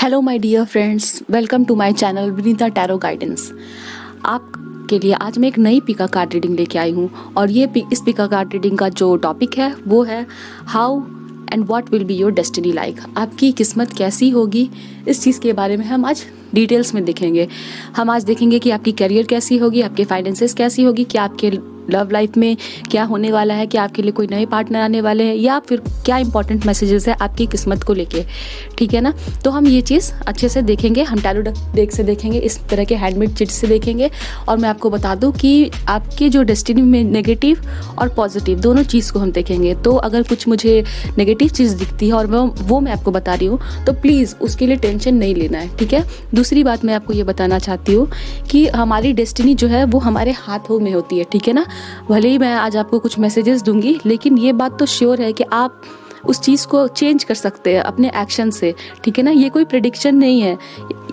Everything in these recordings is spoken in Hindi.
Hello my dear friends, welcome to my channel Vinita tarot guidance. आपके लिए आज मैं एक नई पिका कार्ड रीडिंग लेके आई हूँ और इस पिका कार्ड रीडिंग का जो टॉपिक है वो है how and what will be your destiny like. आपकी किस्मत कैसी होगी, इस चीज़ के बारे में हम आज डिटेल्स में देखेंगे। हम आज देखेंगे कि आपकी करियर कैसी होगी, आपके फाइनेंसेस कैसी होगी, क्या आपके लव लाइफ में क्या होने वाला है, क्या आपके लिए कोई नए पार्टनर आने वाले हैं, या फिर क्या इंपॉर्टेंट मैसेजेस है आपकी किस्मत को लेके। ठीक है ना, तो हम ये चीज़ अच्छे से देखेंगे। हम टैरो डेक से देखेंगे, इस तरह के हैंडमेड चिट्स से देखेंगे। और मैं आपको बता दूं कि आपके जो डेस्टिनी में नेगेटिव और पॉजिटिव दोनों चीज़ को हम देखेंगे। तो अगर कुछ मुझे नेगेटिव चीज़ दिखती है और वो मैं आपको बता रही हूँ, तो प्लीज़ उसके लिए टेंशन नहीं लेना है। ठीक है। दूसरी बात मैं आपको ये बताना चाहती हूँ कि हमारी डेस्टिनी जो है वो हमारे हाथों में होती है। ठीक है ना, भले ही मैं आज आपको कुछ मैसेजेस दूंगी, लेकिन ये बात तो श्योर है कि आप उस चीज़ को चेंज कर सकते हैं अपने एक्शन से। ठीक है ना, ये कोई प्रेडिक्शन नहीं है।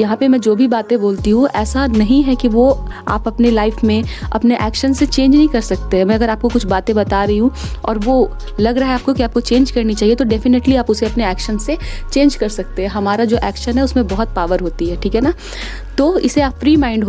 यहाँ पे मैं जो भी बातें बोलती हूँ ऐसा नहीं है कि वो आप अपने लाइफ में अपने एक्शन से चेंज नहीं कर सकते। मैं अगर आपको कुछ बातें बता रही हूँ और वो लग रहा है आपको कि आपको चेंज करनी चाहिए, तो डेफिनेटली आप उसे अपने एक्शन से चेंज कर सकते हैं। हमारा जो एक्शन है उसमें बहुत पावर होती है। ठीक है ना, तो इसे आप फ्री माइंड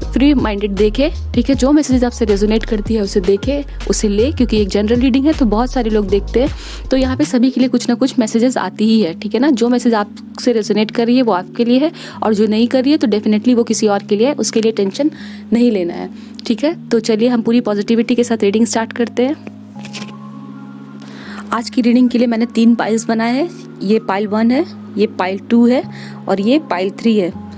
फ्री माइंडेड देखें। ठीक है, जो मैसेज आपसे रेजोनेट करती है उसे देखें, उसे ले, क्योंकि एक जनरल रीडिंग है तो बहुत सारे लोग देखते हैं, तो यहाँ पे सभी के लिए कुछ ना कुछ मैसेजेस आती ही है। ठीक है ना, जो मैसेज आपसे रेजोनेट कर रही है वो आपके लिए है, और जो नहीं कर रही है तो डेफिनेटली वो किसी और के लिए है, उसके लिए टेंशन नहीं लेना है। ठीक है, तो चलिए हम पूरी पॉजिटिविटी के साथ रीडिंग स्टार्ट करते हैं। आज की रीडिंग के लिए मैंने 3 पाइल्स बनाए हैं। ये पाइल 1 है, ये पाइल 2 है और ये पाइल 3 है।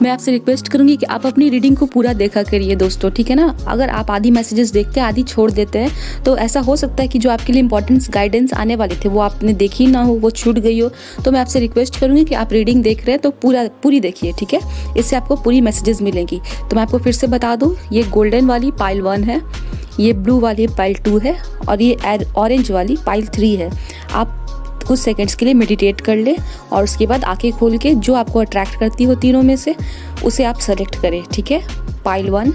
मैं आपसे रिक्वेस्ट करूंगी कि आप अपनी रीडिंग को पूरा देखा करिए दोस्तों। ठीक है ना, अगर आप आधी मैसेजेस देखते हैं आधी छोड़ देते हैं तो ऐसा हो सकता है कि जो आपके लिए इंपॉर्टेंट गाइडेंस आने वाले थे वो आपने देखी ना हो, वो छूट गई हो। तो मैं आपसे रिक्वेस्ट करूंगी कि आप रीडिंग देख रहे हैं तो पूरी देखिए। ठीक है, इससे आपको पूरी मैसेजेस मिलेंगी। तो मैं आपको फिर से बता दूँ, ये गोल्डन वाली पाइल 1 है, ये ब्लू वाली पाइल 2 है और ये ऑरेंज वाली पाइल 3 है। आप कुछ सेकंड्स के लिए मेडिटेट कर ले और उसके बाद आंखें खोल के जो आपको अट्रैक्ट करती हो तीनों में से उसे आप सेलेक्ट करें। ठीक है, पाइल 1,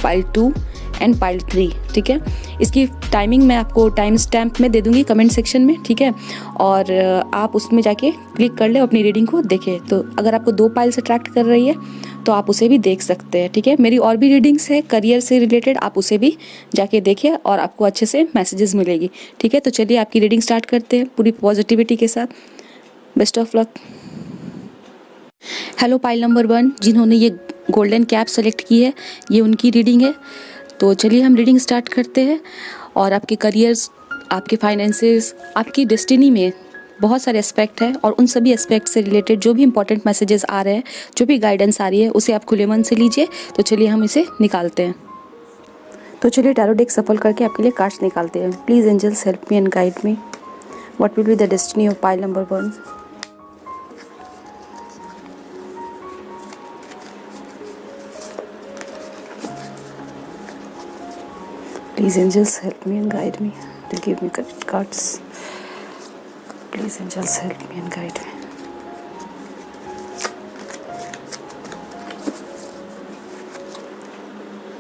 पाइल 2 एंड पाइल 3। ठीक है, इसकी टाइमिंग मैं आपको टाइम स्टैम्प में दे दूंगी कमेंट सेक्शन में। ठीक है, और आप उसमें जाके क्लिक कर ले, अपनी रीडिंग को देखें। तो अगर आपको 2 पाइल्स अट्रैक्ट कर रही है तो आप उसे भी देख सकते हैं। ठीक है, मेरी और भी रीडिंग्स है करियर से रिलेटेड, आप उसे भी जाके देखिए और आपको अच्छे से मैसेजेस मिलेगी। ठीक है, तो चलिए आपकी रीडिंग स्टार्ट करते हैं पूरी पॉजिटिविटी के साथ। Best of luck. Hello pile number 1, जिन्होंने ये गोल्डन कैप सेलेक्ट की है, ये उनकी रीडिंग है। तो चलिए हम रीडिंग स्टार्ट करते हैं। और आपके करियर्स, आपके फाइनेंसेस, आपकी डेस्टिनी में बहुत सारे एस्पेक्ट है, और उन सभी एस्पेक्ट से रिलेटेड जो भी इंपॉर्टेंट मैसेजेस आ रहे हैं, जो भी गाइडेंस आ रही है, उसे आप खुले मन से लीजिए। तो चलिए हम इसे निकालते हैं। तो चलिए टैरो डेक सफल करके आपके लिए कार्ड्स निकालते हैं। Please angels help me and guide me. What will be the destiny of pile number 1? Please angels help me and guide me to give me correct cards. Please angels help me and guide me.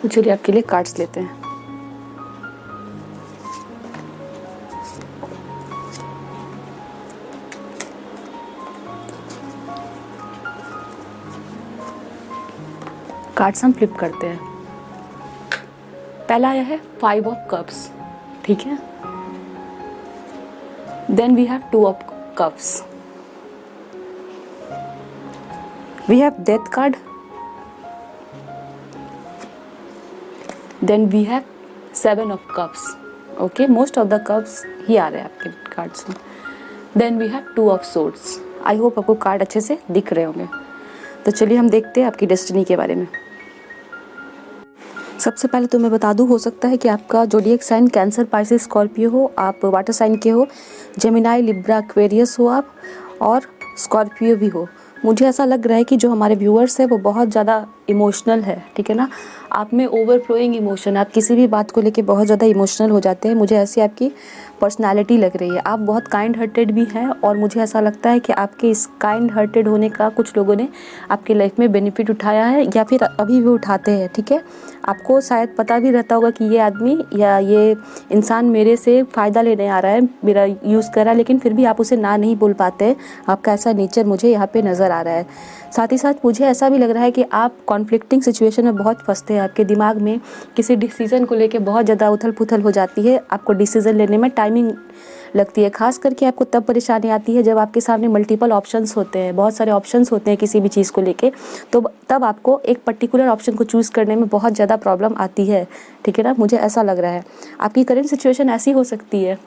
तो चलिए आपके लिए कार्ड्स लेते हैं। कार्ड्स हम फ्लिप करते हैं। पहला आया है 5 ऑफ कप्स। ठीक है, then we have 2 of cups, we have death card, then we have 7 of cups. Okay, most of the cups ही आ रहे हैं आपके कार्ड्स में। Then we have 2 of swords. I hope आपको कार्ड अच्छे से दिख रहे होंगे। तो चलिए हम देखते हैं आपकी डेस्टिनी के बारे में। सबसे पहले तो मैं बता दूं, हो सकता है कि आपका zodiac sign Cancer, Pisces, Scorpio हो, आप वाटर साइन के हो, जेमिनाई, लिब्रा, एक्वेरियस हो आप, और स्कॉर्पियो भी हो। मुझे ऐसा लग रहा है कि जो हमारे व्यूअर्स है वो बहुत ज़्यादा इमोशनल है, ठीक है ना। आप में ओवरफ्लोइंग इमोशन, आप किसी भी बात को लेके बहुत ज़्यादा इमोशनल हो जाते हैं। मुझे ऐसी आपकी पर्सनालिटी लग रही है। आप बहुत काइंड हार्टेड भी हैं और मुझे ऐसा लगता है कि आपके इस काइंड हार्टेड होने का कुछ लोगों ने आपके लाइफ में बेनिफिट उठाया है या फिर अभी भी उठाते हैं, ठीक है। आपको शायद पता भी रहता होगा कि ये आदमी या ये इंसान मेरे से फ़ायदा लेने आ रहा है, मेरा यूज़ कर रहा है, लेकिन फिर भी आप उसे ना नहीं बोल पाते। आपका ऐसा नेचर मुझे यहाँ पे नज़र आ रहा है। साथ ही साथ मुझे ऐसा भी लग रहा है कि आप कॉन्फ्लिक्टिंग सिचुएशन में बहुत फंसते हैं। आपके दिमाग में किसी डिसीज़न को लेके बहुत ज़्यादा उथल पुथल हो जाती है। आपको डिसीज़न लेने में टाइमिंग लगती है। खास करके आपको तब परेशानी आती है जब आपके सामने मल्टीपल ऑप्शंस होते हैं, बहुत सारे ऑप्शंस होते हैं किसी भी चीज़ को लेके, तो तब आपको एक पर्टिकुलर ऑप्शन को चूज़ करने में बहुत ज़्यादा प्रॉब्लम आती है, ठीक है ना। मुझे ऐसा लग रहा है आपकी करंट सिचुएशन ऐसी हो सकती है।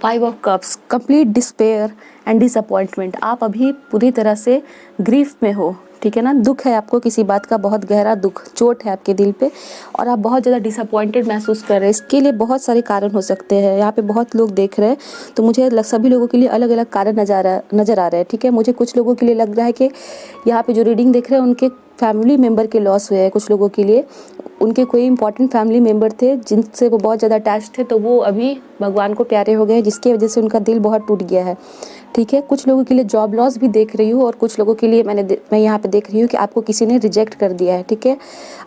5 of cups, complete despair and disappointment. आप अभी पूरी तरह से ग्रीफ में हो, ठीक है ना। दुख है आपको किसी बात का, बहुत गहरा दुख, चोट है आपके दिल पे और आप बहुत ज़्यादा डिसअपॉइंटेड महसूस कर रहे हैं। इसके लिए बहुत सारे कारण हो सकते हैं। यहाँ पे बहुत लोग देख रहे हैं तो मुझे सभी लोगों के लिए अलग अलग कारण नज़र आ रहे हैं, ठीक है। मुझे कुछ लोगों के लिए लग रहा है कि यहाँ पे जो रीडिंग देख रहे हैं उनके फैमिली मेम्बर के लॉस हुए हैं। कुछ लोगों के लिए उनके कोई इंपॉर्टेंट फैमिली मेम्बर थे जिनसे वो बहुत ज़्यादा अटैच थे, तो वो अभी भगवान को प्यारे हो गए, जिसकी वजह से उनका दिल बहुत टूट गया है, ठीक है। कुछ लोगों के लिए जॉब लॉस भी देख रही हूँ और कुछ लोगों के लिए मैं यहाँ पे देख रही हूँ कि आपको किसी ने रिजेक्ट कर दिया है, ठीक है।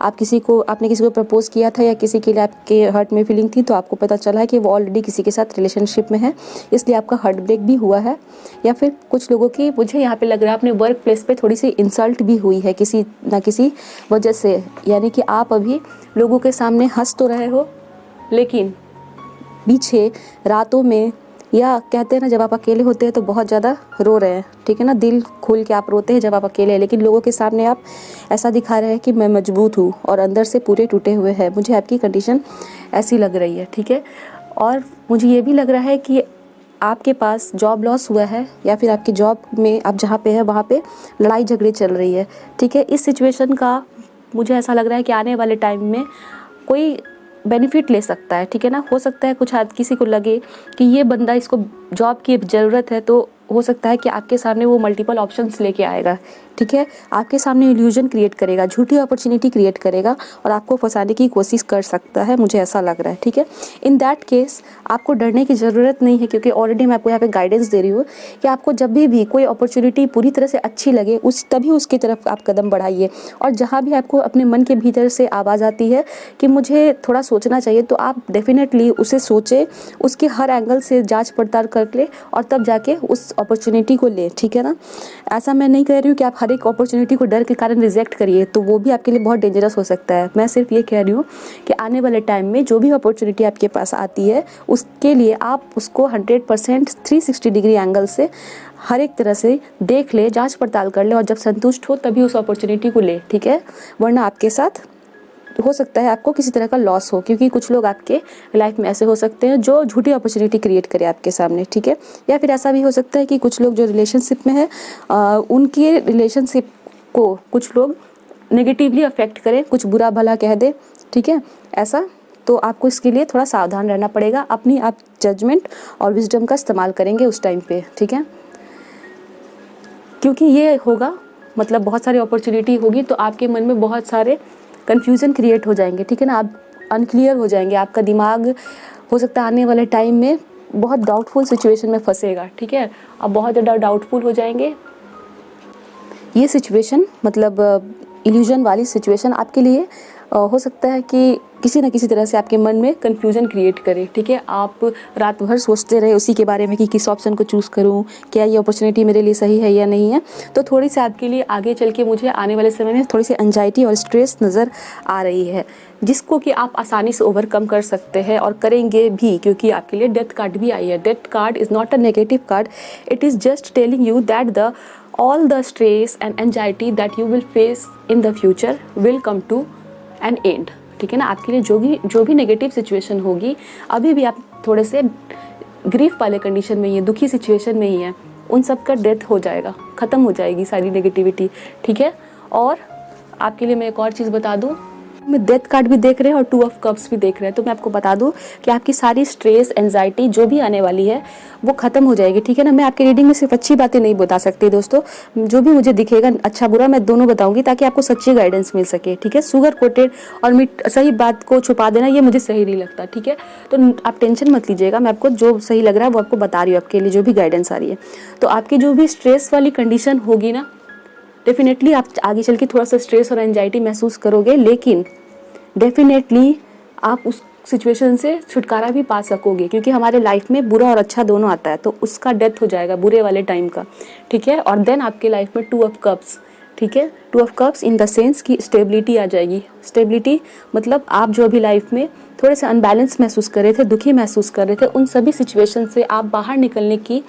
आपने किसी को प्रपोज किया था या किसी के लिए आपके हर्ट में फीलिंग थी, तो आपको पता चला है कि वो ऑलरेडी किसी के साथ रिलेशनशिप में है, इसलिए आपका हार्ट ब्रेक भी हुआ है। या फिर कुछ लोगों की, मुझे यहाँ पे लग रहा है अपने वर्क प्लेस पे थोड़ी सी इंसल्ट भी हुई है किसी ना किसी वजह से। यानी कि आप अभी लोगों के सामने हंस तो रहे हो लेकिन पीछे रातों में, या कहते हैं ना जब आप अकेले होते हैं तो बहुत ज़्यादा रो रहे हैं, ठीक है ना। दिल खोल के आप रोते हैं जब आप अकेले हैं, लेकिन लोगों के सामने आप ऐसा दिखा रहे हैं कि मैं मजबूत हूँ और अंदर से पूरे टूटे हुए हैं। मुझे आपकी कंडीशन ऐसी लग रही है, ठीक है। और मुझे ये भी लग रहा है कि आपके पास जॉब लॉस हुआ है या फिर आपकी जॉब में आप जहाँ पे है वहाँ पे लड़ाई झगड़े चल रही है, ठीक है। इस सिचुएशन का मुझे ऐसा लग रहा है कि आने वाले टाइम में कोई बेनिफिट ले सकता है, ठीक है ना। हो सकता है किसी को लगे कि ये बंदा, इसको जॉब की ज़रूरत है, तो हो सकता है कि आपके सामने वो मल्टीपल ऑप्शंस लेके आएगा, ठीक है। आपके सामने इल्यूजन क्रिएट करेगा, झूठी अपॉर्चुनिटी क्रिएट करेगा और आपको फंसाने की कोशिश कर सकता है, मुझे ऐसा लग रहा है, ठीक है। इन दैट केस आपको डरने की ज़रूरत नहीं है, क्योंकि ऑलरेडी मैं आपको यहाँ पे गाइडेंस दे रही हूँ कि आपको जब भी कोई अपॉर्चुनिटी पूरी तरह से अच्छी लगे तभी उसकी तरफ आप कदम बढ़ाइए। और जहाँ भी आपको अपने मन के भीतर से आवाज़ आती है कि मुझे थोड़ा सोचना चाहिए, तो आप डेफिनेटली उसे सोचें, उसके हर एंगल से जाँच पड़ताल कर ले और तब जाके उस अपॉर्चुनिटी को ले, ठीक है ना। ऐसा मैं नहीं कह रही हूँ कि आप हर एक अपॉर्चुनिटी को डर के कारण रिजेक्ट करिए, तो वो भी आपके लिए बहुत डेंजरस हो सकता है। मैं सिर्फ ये कह रही हूँ कि आने वाले टाइम में जो भी अपॉर्चुनिटी आपके पास आती है उसके लिए आप उसको 100% 360 डिग्री एंगल से हर एक तरह से देख ले, जांच पड़ताल कर ले और जब संतुष्ट हो तभी उस अपॉर्चुनिटी को ले, ठीक है। वरना आपके साथ हो सकता है आपको किसी तरह का लॉस हो, क्योंकि कुछ लोग आपके लाइफ में ऐसे हो सकते हैं जो झूठी अपॉर्चुनिटी क्रिएट करे आपके सामने, ठीक है। या फिर ऐसा भी हो सकता है कि कुछ लोग जो रिलेशनशिप में है उनके रिलेशनशिप को कुछ लोग नेगेटिवली अफेक्ट करें, कुछ बुरा भला कह दे, ठीक है। ऐसा तो आपको इसके लिए थोड़ा सावधान रहना पड़ेगा। अपनी आप जजमेंट और विजडम का इस्तेमाल करेंगे उस टाइम पे, ठीक है। क्योंकि ये होगा, मतलब बहुत सारी अपॉर्चुनिटी होगी तो आपके मन में बहुत सारे कन्फ्यूज़न क्रिएट हो जाएंगे, ठीक है ना। आप अनक्लियर हो जाएंगे, आपका दिमाग हो सकता है आने वाले टाइम में बहुत डाउटफुल सिचुएशन में फंसेगा, ठीक है। आप बहुत ज़्यादा डाउटफुल हो जाएंगे। ये सिचुएशन मतलब इल्यूजन वाली सिचुएशन आपके लिए हो सकता है कि किसी न किसी तरह से आपके मन में कन्फ्यूज़न क्रिएट करे, ठीक है। आप रात भर सोचते रहे उसी के बारे में कि किस ऑप्शन को चूज़ करूं, क्या ये अपॉर्चुनिटी मेरे लिए सही है या नहीं है। तो थोड़ी सी आपके लिए आगे चल के मुझे आने वाले समय में थोड़ी सी एंजाइटी और स्ट्रेस नज़र आ रही है, जिसको कि आप आसानी से ओवरकम कर सकते हैं और करेंगे भी, क्योंकि आपके लिए डेथ कार्ड भी आई है। Death card is not a negative card, it is just telling you that all the stress and anxiety that you will face in the future will come to an end, ठीक है ना। आपके लिए जो भी नेगेटिव सिचुएशन होगी, अभी भी आप थोड़े से ग्रीफ वाले कंडीशन में ही है, दुखी सिचुएशन में ही है, उन सब का डेथ हो जाएगा, ख़त्म हो जाएगी सारी नेगेटिविटी, ठीक है। और आपके लिए मैं एक और चीज़ बता दूँ में डेथ कार्ड भी देख रहे हैं और 2 ऑफ कप्स भी देख रहे हैं। तो मैं आपको बता दूं कि आपकी सारी स्ट्रेस, एंजाइटी जो भी आने वाली है वो खत्म हो जाएगी, ठीक है ना। मैं आपके रीडिंग में सिर्फ अच्छी बातें नहीं बता सकती दोस्तों, जो भी मुझे दिखेगा अच्छा बुरा मैं दोनों बताऊंगी ताकि आपको सच्ची गाइडेंस मिल सके, ठीक है। शुगर कोटेड और सही बात को छुपा देना ये मुझे सही नहीं लगता, ठीक है। तो आप टेंशन मत लीजिएगा, मैं आपको जो सही लग रहा है वो आपको बता रही हूँ, आपके लिए जो भी गाइडेंस आ रही है। तो आपकी जो भी स्ट्रेस वाली कंडीशन होगी ना, डेफिनेटली आप आगे चल के थोड़ा सा स्ट्रेस और एंजाइटी महसूस करोगे, लेकिन डेफिनेटली आप उस सिचुएशन से छुटकारा भी पा सकोगे, क्योंकि हमारे लाइफ में बुरा और अच्छा दोनों आता है। तो उसका डेथ हो जाएगा बुरे वाले टाइम का, ठीक है। और देन आपके लाइफ में 2 ऑफ कप्स, ठीक है। 2 of cups in the sense कि स्टेबिलिटी आ जाएगी। स्टेबिलिटी मतलब आप जो अभी लाइफ में थोड़े से अनबैलेंस महसूस कर रहे थे, दुखी महसूस कर रहे थे, उन सभी सिचुएशन से आप बाहर निकलने की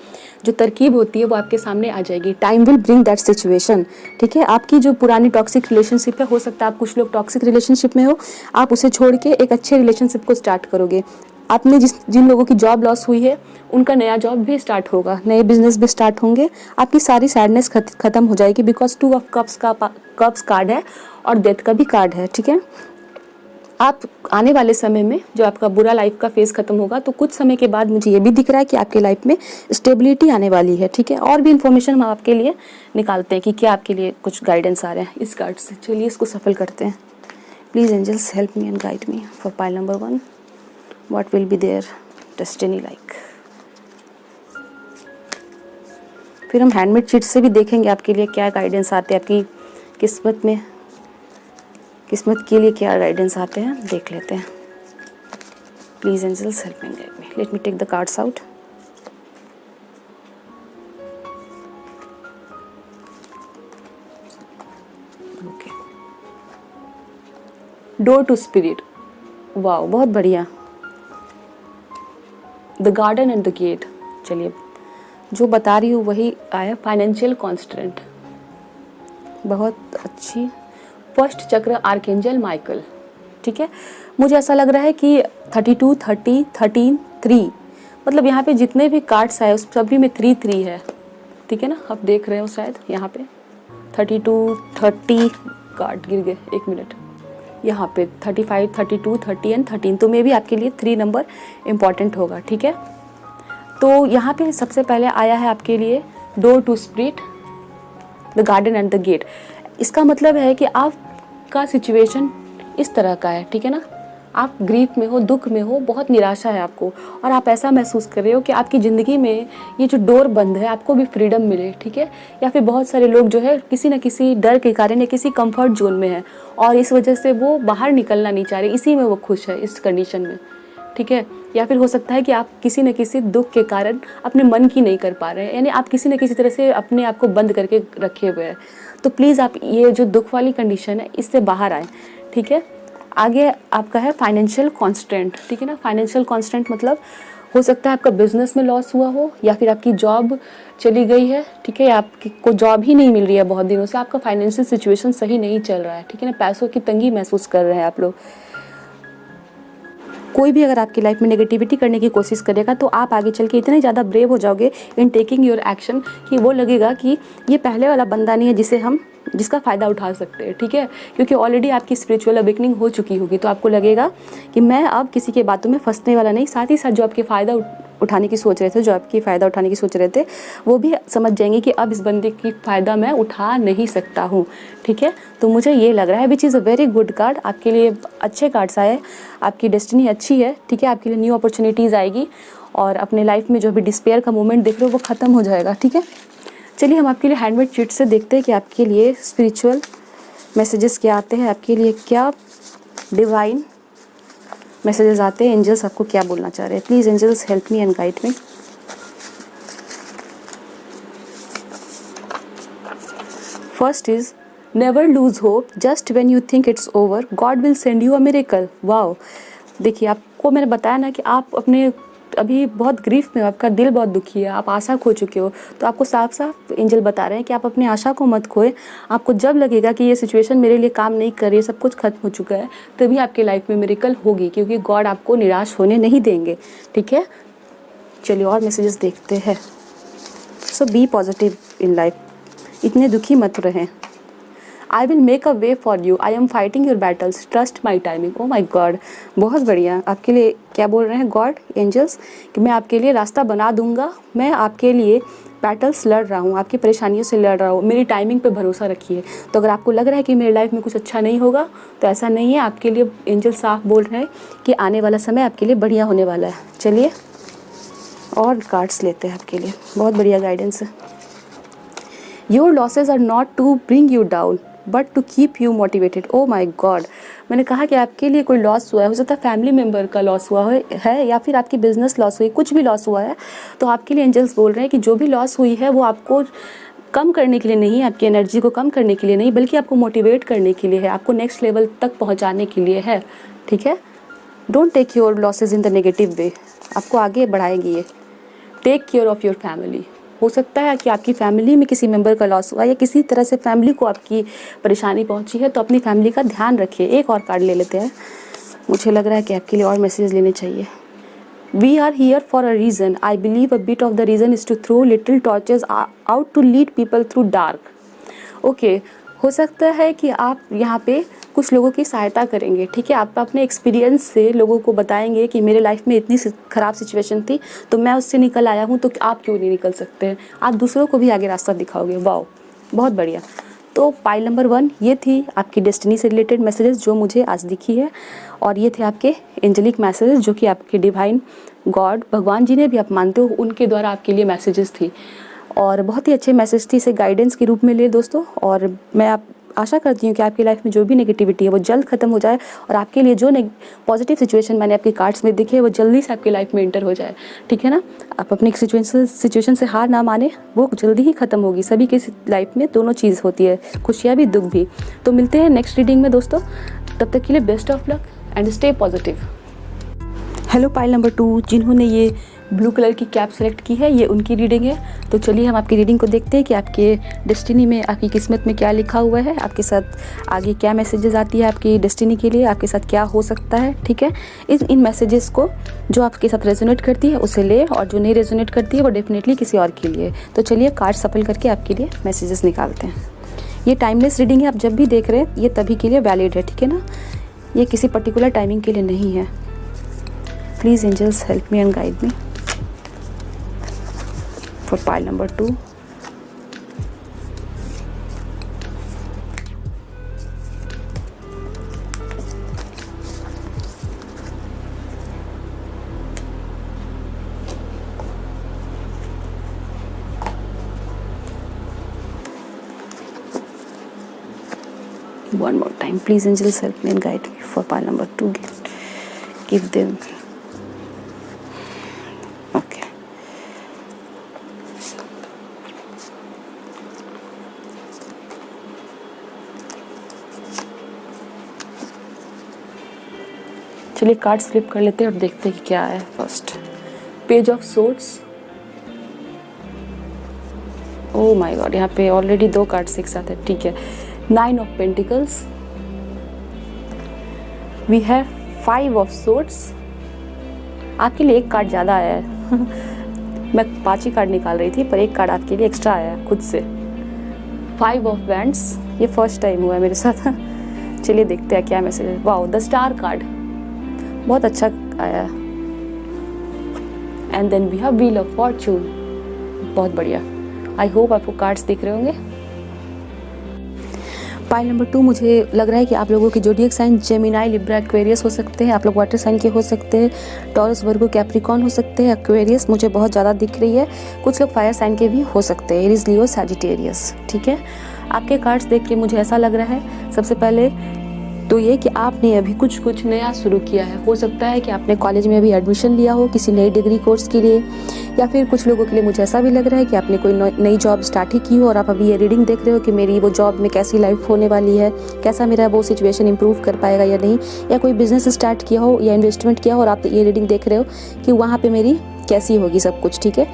जो तरकीब होती है वो आपके सामने आ जाएगी। Time will bring that situation, ठीक है। आपकी जो पुरानी टॉक्सिक रिलेशनशिप है, हो सकता है आप कुछ लोग टॉक्सिक रिलेशनशिप में हो, आप उसे छोड़ के एक अच्छे रिलेशनशिप को स्टार्ट करोगे। आपने जिन लोगों की जॉब लॉस हुई है उनका नया जॉब भी स्टार्ट होगा, नए बिजनेस भी स्टार्ट होंगे, आपकी सारी सैडनेस खत्म हो जाएगी, बिकॉज 2 ऑफ कप्स कार्ड है और डेथ का भी कार्ड है, ठीक है। आप आने वाले समय में जो आपका बुरा लाइफ का फेज खत्म होगा, तो कुछ समय के बाद मुझे ये भी दिख रहा है कि आपके लाइफ में स्टेबिलिटी आने वाली है, ठीक है। और भी इन्फॉर्मेशन हम आपके लिए निकालते हैं कि क्या आपके लिए कुछ गाइडेंस आ रहे हैं इस कार्ड से। चलिए इसको सफल करते हैं। Please angels help me and guide me for pile number 1, what will be their destiny like. फिर हम हैंडमेड चिट से भी देखेंगे आपके लिए क्या गाइडेंस आते हैं, आपकी किस्मत के लिए क्या गाइडेंस आते हैं, देख लेते हैं। Please angels help me guide me. Let me take the cards out. Okay, door to spirit, wow बहुत बढ़िया। The garden and the gate, चलिए जो बता रही हूँ वही आया। फाइनेंशियल कॉन्स्टेंट, बहुत अच्छी। फर्स्ट चक्र आर्कएंजल माइकल, ठीक है। मुझे ऐसा लग रहा है कि 32, 30, 13, 3, मतलब यहाँ पे जितने भी कार्ड्स आए उस सभी में 3 है, ठीक है ना। आप देख रहे हो शायद यहाँ पे 32, 30 कार्ड गिर गए, 1 मिनट। यहाँ पे 35, 32, 30 एंड 13, तो मे भी आपके लिए 3 नंबर इम्पॉर्टेंट होगा, ठीक है। तो यहाँ पे सबसे पहले आया है आपके लिए door to spirit, the garden and the gate. इसका मतलब है कि आपका सिचुएशन इस तरह का है, ठीक है ना। आप ग्रीफ में हो, दुख में हो, बहुत निराशा है आपको, और आप ऐसा महसूस कर रहे हो कि आपकी ज़िंदगी में ये जो डोर बंद है आपको भी फ्रीडम मिले, ठीक है। या फिर बहुत सारे लोग जो है किसी न किसी डर के कारण या किसी कंफर्ट जोन में है और इस वजह से वो बाहर निकलना नहीं चाह रहे, इसी में वो खुश है इस कंडीशन में, ठीक है। या फिर हो सकता है कि आप किसी न किसी दुख के कारण अपने मन की नहीं कर पा रहे हैं, यानी आप किसी न किसी तरह से अपने आप को बंद करके रखे हुए हैं। तो प्लीज़ आप ये जो दुख वाली कंडीशन है इससे बाहर आए, ठीक है। आगे आपका है फाइनेंशियल कॉन्स्टेंट, ठीक है ना। फाइनेंशियल कॉन्स्टेंट मतलब हो सकता है आपका बिजनेस में लॉस हुआ हो, या फिर आपकी जॉब चली गई है, ठीक है, या आपको जॉब ही नहीं मिल रही है बहुत दिनों से, आपका फाइनेंशियल सिचुएशन सही नहीं चल रहा है, ठीक है ना। पैसों की तंगी महसूस कर रहे हैं आप लोग। कोई भी अगर आपकी लाइफ में नेगेटिविटी करने की कोशिश करेगा तो आप आगे चल के इतने ज़्यादा ब्रेव हो जाओगे इन टेकिंग योर एक्शन कि वो लगेगा कि ये पहले वाला बंदा नहीं है जिसका फ़ायदा उठा सकते हैं, ठीक है। क्योंकि ऑलरेडी आपकी स्पिरिचुअल अवेकनिंग हो चुकी होगी, तो आपको लगेगा कि मैं अब किसी के बातों में फंसने वाला नहीं। साथ ही साथ जो आपके फ़ायदा उठाने की सोच रहे थे, वो भी समझ जाएंगे कि अब इस बंदे की फ़ायदा मैं उठा नहीं सकता हूँ, ठीक है। तो मुझे ये लग रहा है which is a very good card, आपके लिए अच्छे कार्ड्स आए, आपकी डेस्टिनी अच्छी है, ठीक है। आपके लिए न्यू अपॉर्चुनिटीज़ आएगी और अपने लाइफ में जो भी डिस्पेयर का मोमेंट देख रहे हो वो ख़त्म हो जाएगा, ठीक है। चलिए हम आपके लिए हैंडमेड चिट से देखते हैं कि आपके लिए स्पिरिचुअल मैसेजेस क्या आते हैं, आपके लिए क्या डिवाइन मैसेजेस आते हैं, एंजल्स आपको क्या बोलना चाह रहे हैं। Please angels help me and guide me. First is never lose hope, just when you think it's over God will send you a miracle. Wow, देखिए आपको मैंने बताया ना कि आप अपने अभी बहुत ग्रीफ में हो, आपका दिल बहुत दुखी है, आप आशा खो चुके हो, तो आपको साफ साफ एंजल बता रहे हैं कि आप अपनी आशा को मत खोए। आपको जब लगेगा कि ये सिचुएशन मेरे लिए काम नहीं कर रही है, सब कुछ खत्म हो चुका है, तभी आपके लाइफ में मिरेकल होगी, क्योंकि गॉड आपको निराश होने नहीं देंगे, ठीक है। चलिए और मैसेजेस देखते हैं। So be positive in life, इतने दुखी मत रहें। I will make a way for you, I am fighting your battles, trust my timing. Oh my God, बहुत बढ़िया। आपके लिए क्या बोल रहे हैं गॉड एंजल्स, कि मैं आपके लिए रास्ता बना दूंगा, मैं आपके लिए बैटल्स लड़ रहा हूँ, आपकी परेशानियों से लड़ रहा हूँ, मेरी टाइमिंग पे भरोसा रखिए। तो अगर आपको लग रहा है कि मेरी लाइफ में कुछ अच्छा नहीं होगा, तो ऐसा नहीं है, आपके लिए एंजल साफ बोल रहे हैं कि आने वाला समय आपके लिए बढ़िया होने वाला है। चलिए और कार्ड्स लेते हैं आपके लिए, बहुत बढ़िया गाइडेंस है। Your losses are not to bring you down but to keep you motivated. Oh my God, मैंने कहा कि आपके लिए कोई लॉस हुआ है, हो सकता है फैमिली मेम्बर का लॉस हुआ है या फिर आपकी बिजनेस लॉस हुई, कुछ भी लॉस हुआ है, तो आपके लिए एंजल्स बोल रहे हैं कि जो भी लॉस हुई है वो आपको कम करने के लिए नहीं है, आपकी एनर्जी को कम करने के लिए नहीं, बल्कि आपको मोटिवेट करने के लिए है, आपको नेक्स्ट लेवल तक पहुंचाने के लिए है। ठीक है, don't take your losses in the negative way, आपको आगे बढ़ाएगी ये। Take care of your family, हो सकता है कि आपकी फैमिली में किसी मेंबर का लॉस हुआ या किसी तरह से फैमिली को आपकी परेशानी पहुंची है, तो अपनी फैमिली का ध्यान रखिए। एक और कार्ड ले लेते हैं, मुझे लग रहा है कि आपके लिए और मैसेज लेने चाहिए। We are here for a reason, I believe a bit of the reason is to throw little torches out to lead people through dark. Okay, हो सकता है कि आप यहाँ पे कुछ लोगों की सहायता करेंगे। ठीक है, आप अपने एक्सपीरियंस से लोगों को बताएंगे कि मेरे लाइफ में इतनी ख़राब सिचुएशन थी तो मैं उससे निकल आया हूँ, तो आप क्यों नहीं निकल सकते हैं। आप दूसरों को भी आगे रास्ता दिखाओगे। वाओ, बहुत बढ़िया। तो पाइल नंबर 1 ये थी आपकी डेस्टिनी से रिलेटेड मैसेजेस जो मुझे आज दिखी है, और ये थे आपके एंजेलिक मैसेजेस जो कि आपके डिवाइन गॉड, भगवान जी ने भी आप मानते हो, उनके द्वारा आपके लिए मैसेजेस थी, और बहुत ही अच्छे मैसेज थी। इसे गाइडेंस के रूप में ले दोस्तों, और मैं आशा करती हूँ कि आपकी लाइफ में जो भी नेगेटिविटी है वो जल्द खत्म हो जाए, और आपके लिए जो पॉजिटिव सिचुएशन मैंने आपके कार्ड्स में दिखे वो जल्दी से आपकी लाइफ में एंटर हो जाए। ठीक है ना, आप अपनी सिचुएशन से हार ना माने, वो जल्दी ही खत्म होगी। सभी की लाइफ में दोनों चीज़ होती है, खुशियाँ भी, दुख भी। तो मिलते हैं नेक्स्ट रीडिंग में दोस्तों, तब तक के लिए best of luck and stay positive. Hello pile number 2, जिन्होंने ये ब्लू कलर की कैप सेलेक्ट की है, ये उनकी रीडिंग है। तो चलिए हम आपकी रीडिंग को देखते हैं कि आपके डेस्टिनी में, आपकी किस्मत में क्या लिखा हुआ है, आपके साथ आगे क्या मैसेजेस आती है आपकी डेस्टिनी के लिए, आपके साथ क्या हो सकता है। ठीक है, इन मैसेजेस को जो आपके साथ रेजोनेट करती है उसे ले, और जो नहीं रेजोनेट करती है वो डेफिनेटली किसी और के लिए। तो चलिए कार्ड सफल करके आपके लिए मैसेजेस निकालते हैं। ये टाइमलेस रीडिंग है, आप जब भी देख रहे हैं ये तभी के लिए वैलिड है। ठीक है ना, ये किसी पर्टिकुलर टाइमिंग के लिए नहीं है। Please angels help me and guide me for pile number 2. One more time, please angels help me and guide me for pile number 2. Give them. चलिए कार्ड फ्लिप कर लेते हैं और देखते हैं कि क्या है। First page of swords. Oh my God, यहाँ पे ऑलरेडी 2 कार्ड्स एक साथ है। ठीक है, 9 of pentacles, we have 5 of swords. आपके लिए एक कार्ड ज़्यादा आया है मैं 5 ही कार्ड निकाल रही थी, पर एक कार्ड आपके लिए एक्स्ट्रा आया है खुद से। 5 ऑफ वैंड्स, ये फर्स्ट टाइम हुआ है मेरे साथ चलिए देखते हैं क्या मैसेज है। वाओ, द स्टार कार्ड बहुत अच्छा आया। And then we have wheel of fortune, बहुत बढ़िया। आई होप आपको कार्ड्स दिख रहे होंगे। पाइल नंबर 2, मुझे लग रहा है कि आप लोगों के जोडिएक साइन जेमिनाई, लिब्रा, एक्वेरियस हो सकते हैं। आप लोग वाटर साइन के हो सकते हैं, टॉरस, वर्गो, कैप्रिकॉर्न हो सकते हैं। एक्वेरियस मुझे बहुत ज़्यादा दिख रही है। कुछ लोग फायर साइन के भी हो सकते हैं, एरीज, लियो, सैजिटेरियस। ठीक है, आपके कार्ड्स देख के मुझे ऐसा लग रहा है सबसे पहले तो ये कि आपने अभी कुछ नया शुरू किया है। हो सकता है कि आपने कॉलेज में अभी एडमिशन लिया हो किसी नई डिग्री कोर्स के लिए, या फिर कुछ लोगों के लिए मुझे ऐसा भी लग रहा है कि आपने कोई नई जॉब स्टार्ट ही की हो और आप अभी ये रीडिंग देख रहे हो कि मेरी वो जॉब में कैसी लाइफ होने वाली है, कैसा मेरा वो सिचुएशन इंप्रूव कर पाएगा या नहीं, या कोई बिजनेस स्टार्ट किया हो या इन्वेस्टमेंट किया हो और आप ये रीडिंग देख रहे हो कि वहाँ पर मेरी कैसी होगी सब कुछ। ठीक है,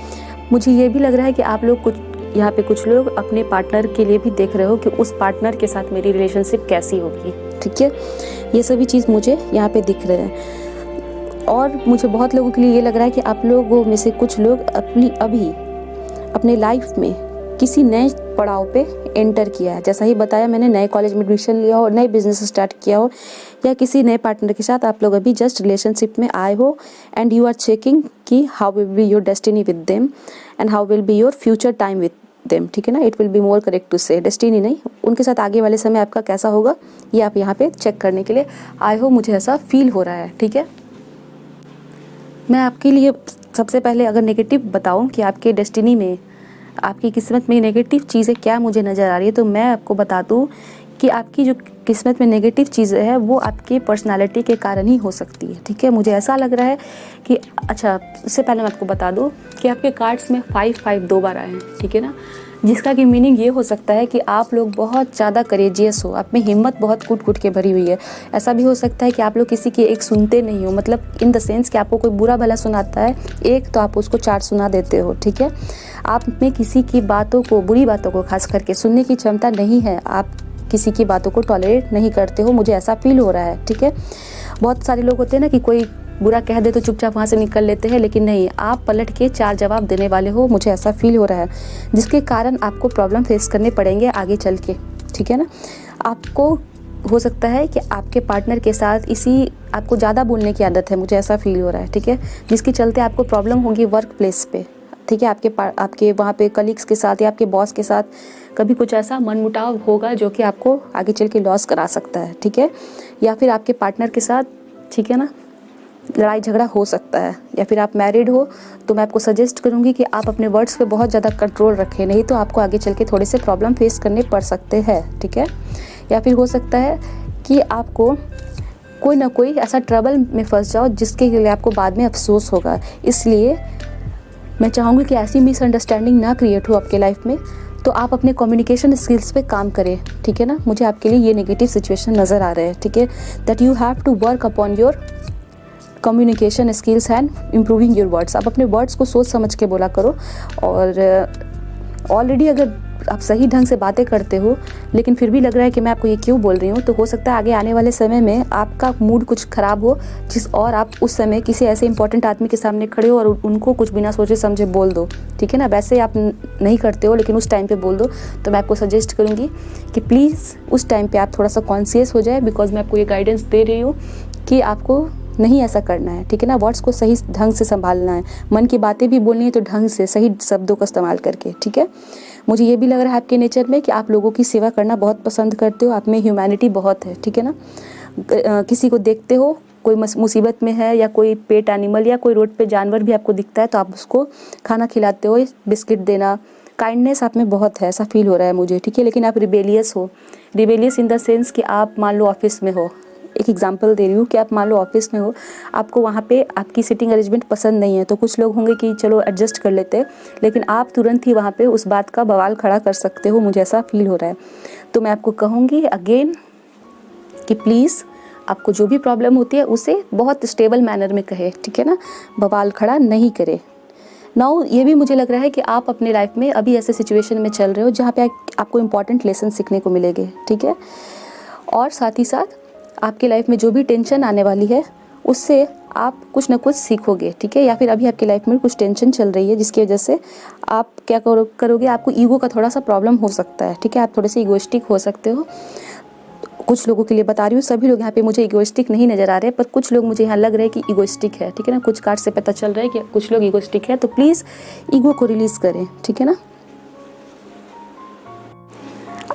मुझे ये भी लग रहा है कि आप लोग यहाँ पे कुछ लोग अपने पार्टनर के लिए भी देख रहे हो कि उस पार्टनर के साथ मेरी रिलेशनशिप कैसी होगी। ठीक है, ये सभी चीज़ मुझे यहाँ पे दिख रहे हैं। और मुझे बहुत लोगों के लिए ये लग रहा है कि आप लोगों में से कुछ लोग अपनी लाइफ में किसी नए पड़ाव पे एंटर किया है। जैसा ही बताया मैंने, नए कॉलेज में एडमिशन लिया हो, नए बिजनेस स्टार्ट किया हो, या किसी नए पार्टनर के साथ आप लोग अभी जस्ट रिलेशनशिप में आए हो, एंड यू आर चेकिंग कि how will be your destiny with them and how will be your future time with them, ठीक है ना। It will be more correct to say, destiny नहीं, उनके साथ आगे वाले समय आपका कैसा होगा ये आप यहाँ पे चेक करने के लिए आए हो। मुझे ऐसा फील हो रहा है, ठीक है। मैं आपके लिए सबसे पहले अगर नेगेटिव बताऊं कि आपके डेस्टिनी में, आपकी किस्मत में नेगेटिव चीज़ें क्या मुझे नज़र आ रही है, तो मैं आपको बता दूं कि आपकी जो किस्मत में नेगेटिव चीज़ें हैं वो आपकी पर्सनालिटी के कारण ही हो सकती है, ठीक है। मुझे ऐसा लग रहा है कि अच्छा, इससे पहले मैं आपको बता दूं कि आपके कार्ड्स में 5-5 2 बार आए हैं, ठीक है ना, जिसका कि मीनिंग ये हो सकता है कि आप लोग बहुत ज़्यादा करेजियस हो, आप में हिम्मत बहुत कूट के भरी हुई है। ऐसा भी हो सकता है कि आप लोग किसी की एक सुनते नहीं हो, मतलब इन द सेंस कि आपको कोई बुरा भला सुनाता है एक, तो आप उसको 4 सुना देते हो, ठीक है। आप में किसी की बातों को, बुरी बातों को खास करके सुनने की क्षमता नहीं है, आप किसी की बातों को टॉलरेट नहीं करते हो, मुझे ऐसा फील हो रहा है, ठीक है। बहुत सारे लोग होते हैं ना कि कोई बुरा कह दे तो चुपचाप वहाँ से निकल लेते हैं, लेकिन नहीं, आप पलट के 4 जवाब देने वाले हो, मुझे ऐसा फील हो रहा है, जिसके कारण आपको प्रॉब्लम फेस करने पड़ेंगे आगे चल के, ठीक है ना। आपको हो सकता है कि आपके पार्टनर के साथ आपको ज़्यादा बोलने की आदत है, मुझे ऐसा फील हो रहा है, ठीक है, जिसके चलते आपको प्रॉब्लम होगी वर्क प्लेस पे, ठीक है। आपके वहाँ पे कलीग्स के साथ या आपके बॉस के साथ कभी कुछ ऐसा मनमुटाव होगा जो कि आपको आगे चल के लॉस करा सकता है, ठीक है। या फिर आपके पार्टनर के साथ, ठीक है ना, लड़ाई झगड़ा हो सकता है। या फिर आप मैरिड हो तो मैं आपको सजेस्ट करूँगी कि आप अपने वर्ड्स पे बहुत ज़्यादा कंट्रोल रखें, नहीं तो आपको आगे चल के थोड़े से प्रॉब्लम फेस करने पड़ सकते हैं, ठीक है। या फिर हो सकता है कि आपको कोई ना कोई ऐसा ट्रबल में फंस जाओ जिसके लिए आपको बाद में अफसोस होगा। इसलिए मैं चाहूँगी कि ऐसी मिसअंडरस्टैंडिंग ना क्रिएट हो आपके लाइफ में, तो आप अपने कम्युनिकेशन स्किल्स पे काम करें, ठीक है ना। मुझे आपके लिए ये नेगेटिव सिचुएशन नज़र आ रहे हैं, ठीक है, that you have to work upon your communication skills and improving your words. आप अपने वर्ड्स को सोच समझ के बोला करो, और ऑलरेडी अगर आप सही ढंग से बातें करते हो लेकिन फिर भी लग रहा है कि मैं आपको ये क्यों बोल रही हूँ, तो हो सकता है आगे आने वाले समय में आपका मूड कुछ ख़राब हो, और आप उस समय किसी ऐसे इंपॉर्टेंट आदमी के सामने खड़े हो और उनको कुछ बिना सोचे समझे बोल दो, ठीक है ना। वैसे आप नहीं करते हो लेकिन उस टाइम पे बोल दो, तो मैं आपको सजेस्ट करूँगी कि प्लीज़ उस टाइम पे आप थोड़ा सा कॉन्शियस हो जाए, बिकॉज मैं आपको ये गाइडेंस दे रही हूँ कि आपको नहीं ऐसा करना है, ठीक है ना। वर्ड्स को सही ढंग से संभालना है, मन की बातें भी बोलनी है तो ढंग से, सही शब्दों का इस्तेमाल करके, ठीक है। मुझे ये भी लग रहा है आपके नेचर में कि आप लोगों की सेवा करना बहुत पसंद करते हो, आप में ह्यूमैनिटी बहुत है, ठीक है ना। किसी को देखते हो कोई मुसीबत में है, या कोई पेट एनिमल या कोई रोड पे जानवर भी आपको दिखता है तो आप उसको खाना खिलाते हो, बिस्किट देना, काइंडनेस आप में बहुत है, ऐसा फील हो रहा है मुझे, ठीक है। लेकिन आप रिबेलियस हो, रिबेलियस इन द सेंस कि आप मान लो ऑफिस में हो, एक एग्जांपल दे रही हूँ कि आप मान लो ऑफिस में हो, आपको वहाँ पे आपकी सिटिंग अरेंजमेंट पसंद नहीं है, तो कुछ लोग होंगे कि चलो एडजस्ट कर लेते हैं, लेकिन आप तुरंत ही वहाँ पे उस बात का बवाल खड़ा कर सकते हो, मुझे ऐसा फील हो रहा है। तो मैं आपको कहूँगी अगेन कि प्लीज़ आपको जो भी प्रॉब्लम होती है उसे बहुत स्टेबल मैनर में कहे, ठीक है ना, बवाल खड़ा नहीं करे। नाउ ये भी मुझे लग रहा है कि आप अपने लाइफ में अभी ऐसे सिचुएशन में चल रहे हो जहाँ पे आपको इम्पॉर्टेंट लेसन सीखने को मिलेंगे, ठीक है। और साथ ही साथ आपकी लाइफ में जो भी टेंशन आने वाली है उससे आप कुछ ना कुछ सीखोगे, ठीक है। या फिर अभी आपकी लाइफ में कुछ टेंशन चल रही है जिसकी वजह से आप क्या करोगे, आपको ईगो का थोड़ा सा प्रॉब्लम हो सकता है, ठीक है। आप थोड़े से ईगोइस्टिक हो सकते हो। कुछ लोगों के लिए बता रही हूँ, सभी लोग यहाँ पे मुझे ईगोइस्टिक नहीं नज़र आ रहे, पर कुछ लोग मुझे यहाँ लग रहे हैं कि ईगोइस्टिक है, ठीक है ना। कुछ कार्ड से पता चल रहा है कि कुछ लोग ईगोइस्टिक है, तो प्लीज़ ईगो को रिलीज़ करें, ठीक है ना।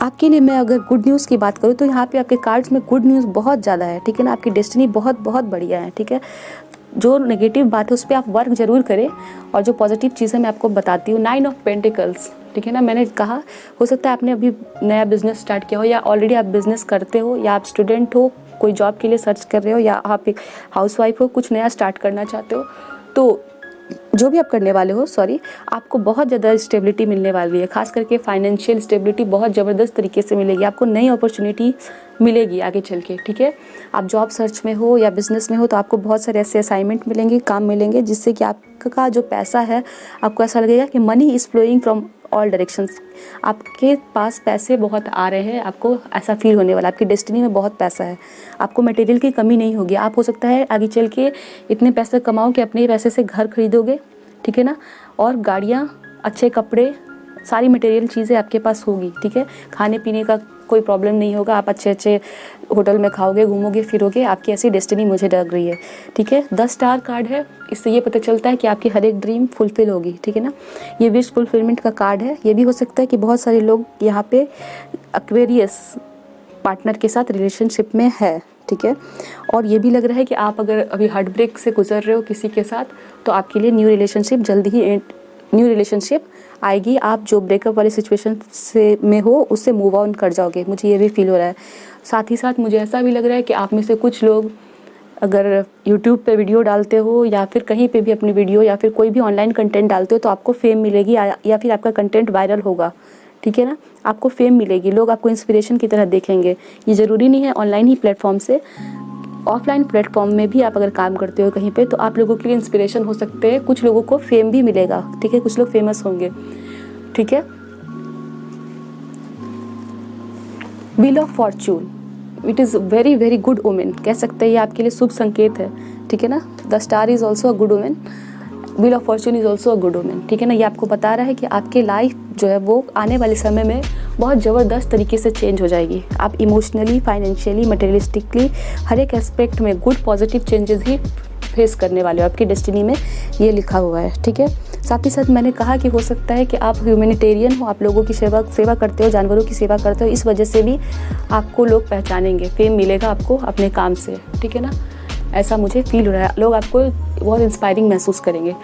आपके लिए मैं अगर गुड न्यूज़ की बात करूँ तो यहाँ पे आपके कार्ड्स में गुड न्यूज़ बहुत ज़्यादा है, ठीक है ना। आपकी डेस्टिनी बहुत बहुत बढ़िया है, ठीक है। जो नेगेटिव बात है उस पर आप वर्क ज़रूर करें, और जो पॉजिटिव चीज़ें मैं आपको बताती हूँ। 9 ऑफ पेंटिकल्स, ठीक है ना। मैंने कहा हो सकता है आपने अभी नया बिजनेस स्टार्ट किया हो, या ऑलरेडी आप बिज़नेस करते हो, या आप स्टूडेंट हो कोई जॉब के लिए सर्च कर रहे हो, या आप एक हाउसवाइफ हो कुछ नया स्टार्ट करना चाहते हो, तो जो भी आप करने वाले हो आपको बहुत ज़्यादा स्टेबिलिटी मिलने वाली है। खास करके फाइनेंशियल स्टेबिलिटी बहुत ज़बरदस्त तरीके से मिलेगी, आपको नई अपॉर्चुनिटी मिलेगी आगे चल के, ठीक है। आप जॉब सर्च में हो या बिज़नेस में हो तो आपको बहुत सारे ऐसे असाइनमेंट मिलेंगे, काम मिलेंगे, जिससे कि आपका जो पैसा है आपको ऐसा लगेगा कि money is flowing from all directions, आपके पास पैसे बहुत आ रहे हैं, आपको ऐसा फील होने वाला। आपकी डेस्टिनी में बहुत पैसा है, आपको मटेरियल की कमी नहीं होगी। आप हो सकता है आगे चल के इतने पैसे कमाओ कि अपने पैसे से घर खरीदोगे, ठीक है ना, और गाड़ियाँ, अच्छे कपड़े, सारी मटेरियल चीज़ें आपके पास होगी, ठीक है। खाने पीने का कोई प्रॉब्लम नहीं होगा, आप अच्छे अच्छे होटल में खाओगे, घूमोगे फिरोगे, आपकी ऐसी डेस्टिनी मुझे लग रही है, ठीक है। 10 स्टार कार्ड है, इससे ये पता चलता है कि आपकी हर एक ड्रीम फुलफ़िल होगी, ठीक है ना। ये विश फुलफिलमेंट का कार्ड है। ये भी हो सकता है कि बहुत सारे लोग यहाँ पे एक्वेरियस पार्टनर के साथ रिलेशनशिप में है, ठीक है। और ये भी लग रहा है कि आप अगर अभी हार्ट ब्रेक से गुजर रहे हो किसी के साथ, तो आपके लिए न्यू रिलेशनशिप आएगी। आप जो ब्रेकअप वाली सिचुएशन से में हो उससे मूव ऑन कर जाओगे, मुझे ये भी फील हो रहा है। साथ ही साथ मुझे ऐसा भी लग रहा है कि आप में से कुछ लोग अगर यूट्यूब पे वीडियो डालते हो या फिर कहीं पे भी अपनी वीडियो या फिर कोई भी ऑनलाइन कंटेंट डालते हो, तो आपको फेम मिलेगी या फिर आपका कंटेंट वायरल होगा, ठीक है ना। आपको फेम मिलेगी, लोग आपको इंस्पिरेशन की तरह देखेंगे। ये ज़रूरी नहीं है ऑनलाइन ही प्लेटफॉर्म से, ऑफलाइन प्लेटफॉर्म में भी आप अगर काम करते हो कहीं पे, तो आप लोगों के लिए इंस्पिरेशन हो सकते हैं। कुछ लोगों को फेम भी मिलेगा, ठीक है, कुछ लोग फेमस होंगे, ठीक है। Wheel of fortune, it is very very good omen, कह सकते हैं ये आपके लिए शुभ संकेत है, ठीक है ना। The star is also a good omen, wheel of fortune is also a good omen, ठीक है ना। ये आपको बता रहा है कि आपकी लाइफ जो है वो आने वाले समय में बहुत ज़बरदस्त तरीके से चेंज हो जाएगी। आप इमोशनली, फाइनेंशियली, मटेरियलिस्टिकली हर एक एस्पेक्ट में गुड पॉजिटिव चेंजेस ही फेस करने वाले हो। आपकी डेस्टिनी में ये लिखा हुआ है, ठीक है। साथ ही साथ मैंने कहा कि हो सकता है कि आप ह्यूमैनिटेरियन हो, आप लोगों की सेवा करते हो, जानवरों की सेवा करते हो, इस वजह से भी आपको लोग पहचानेंगे, फेम मिलेगा आपको अपने काम से, ठीक है ना। ऐसा मुझे फील हो रहा है, लोग आपको बहुत इंस्पायरिंग महसूस करेंगे।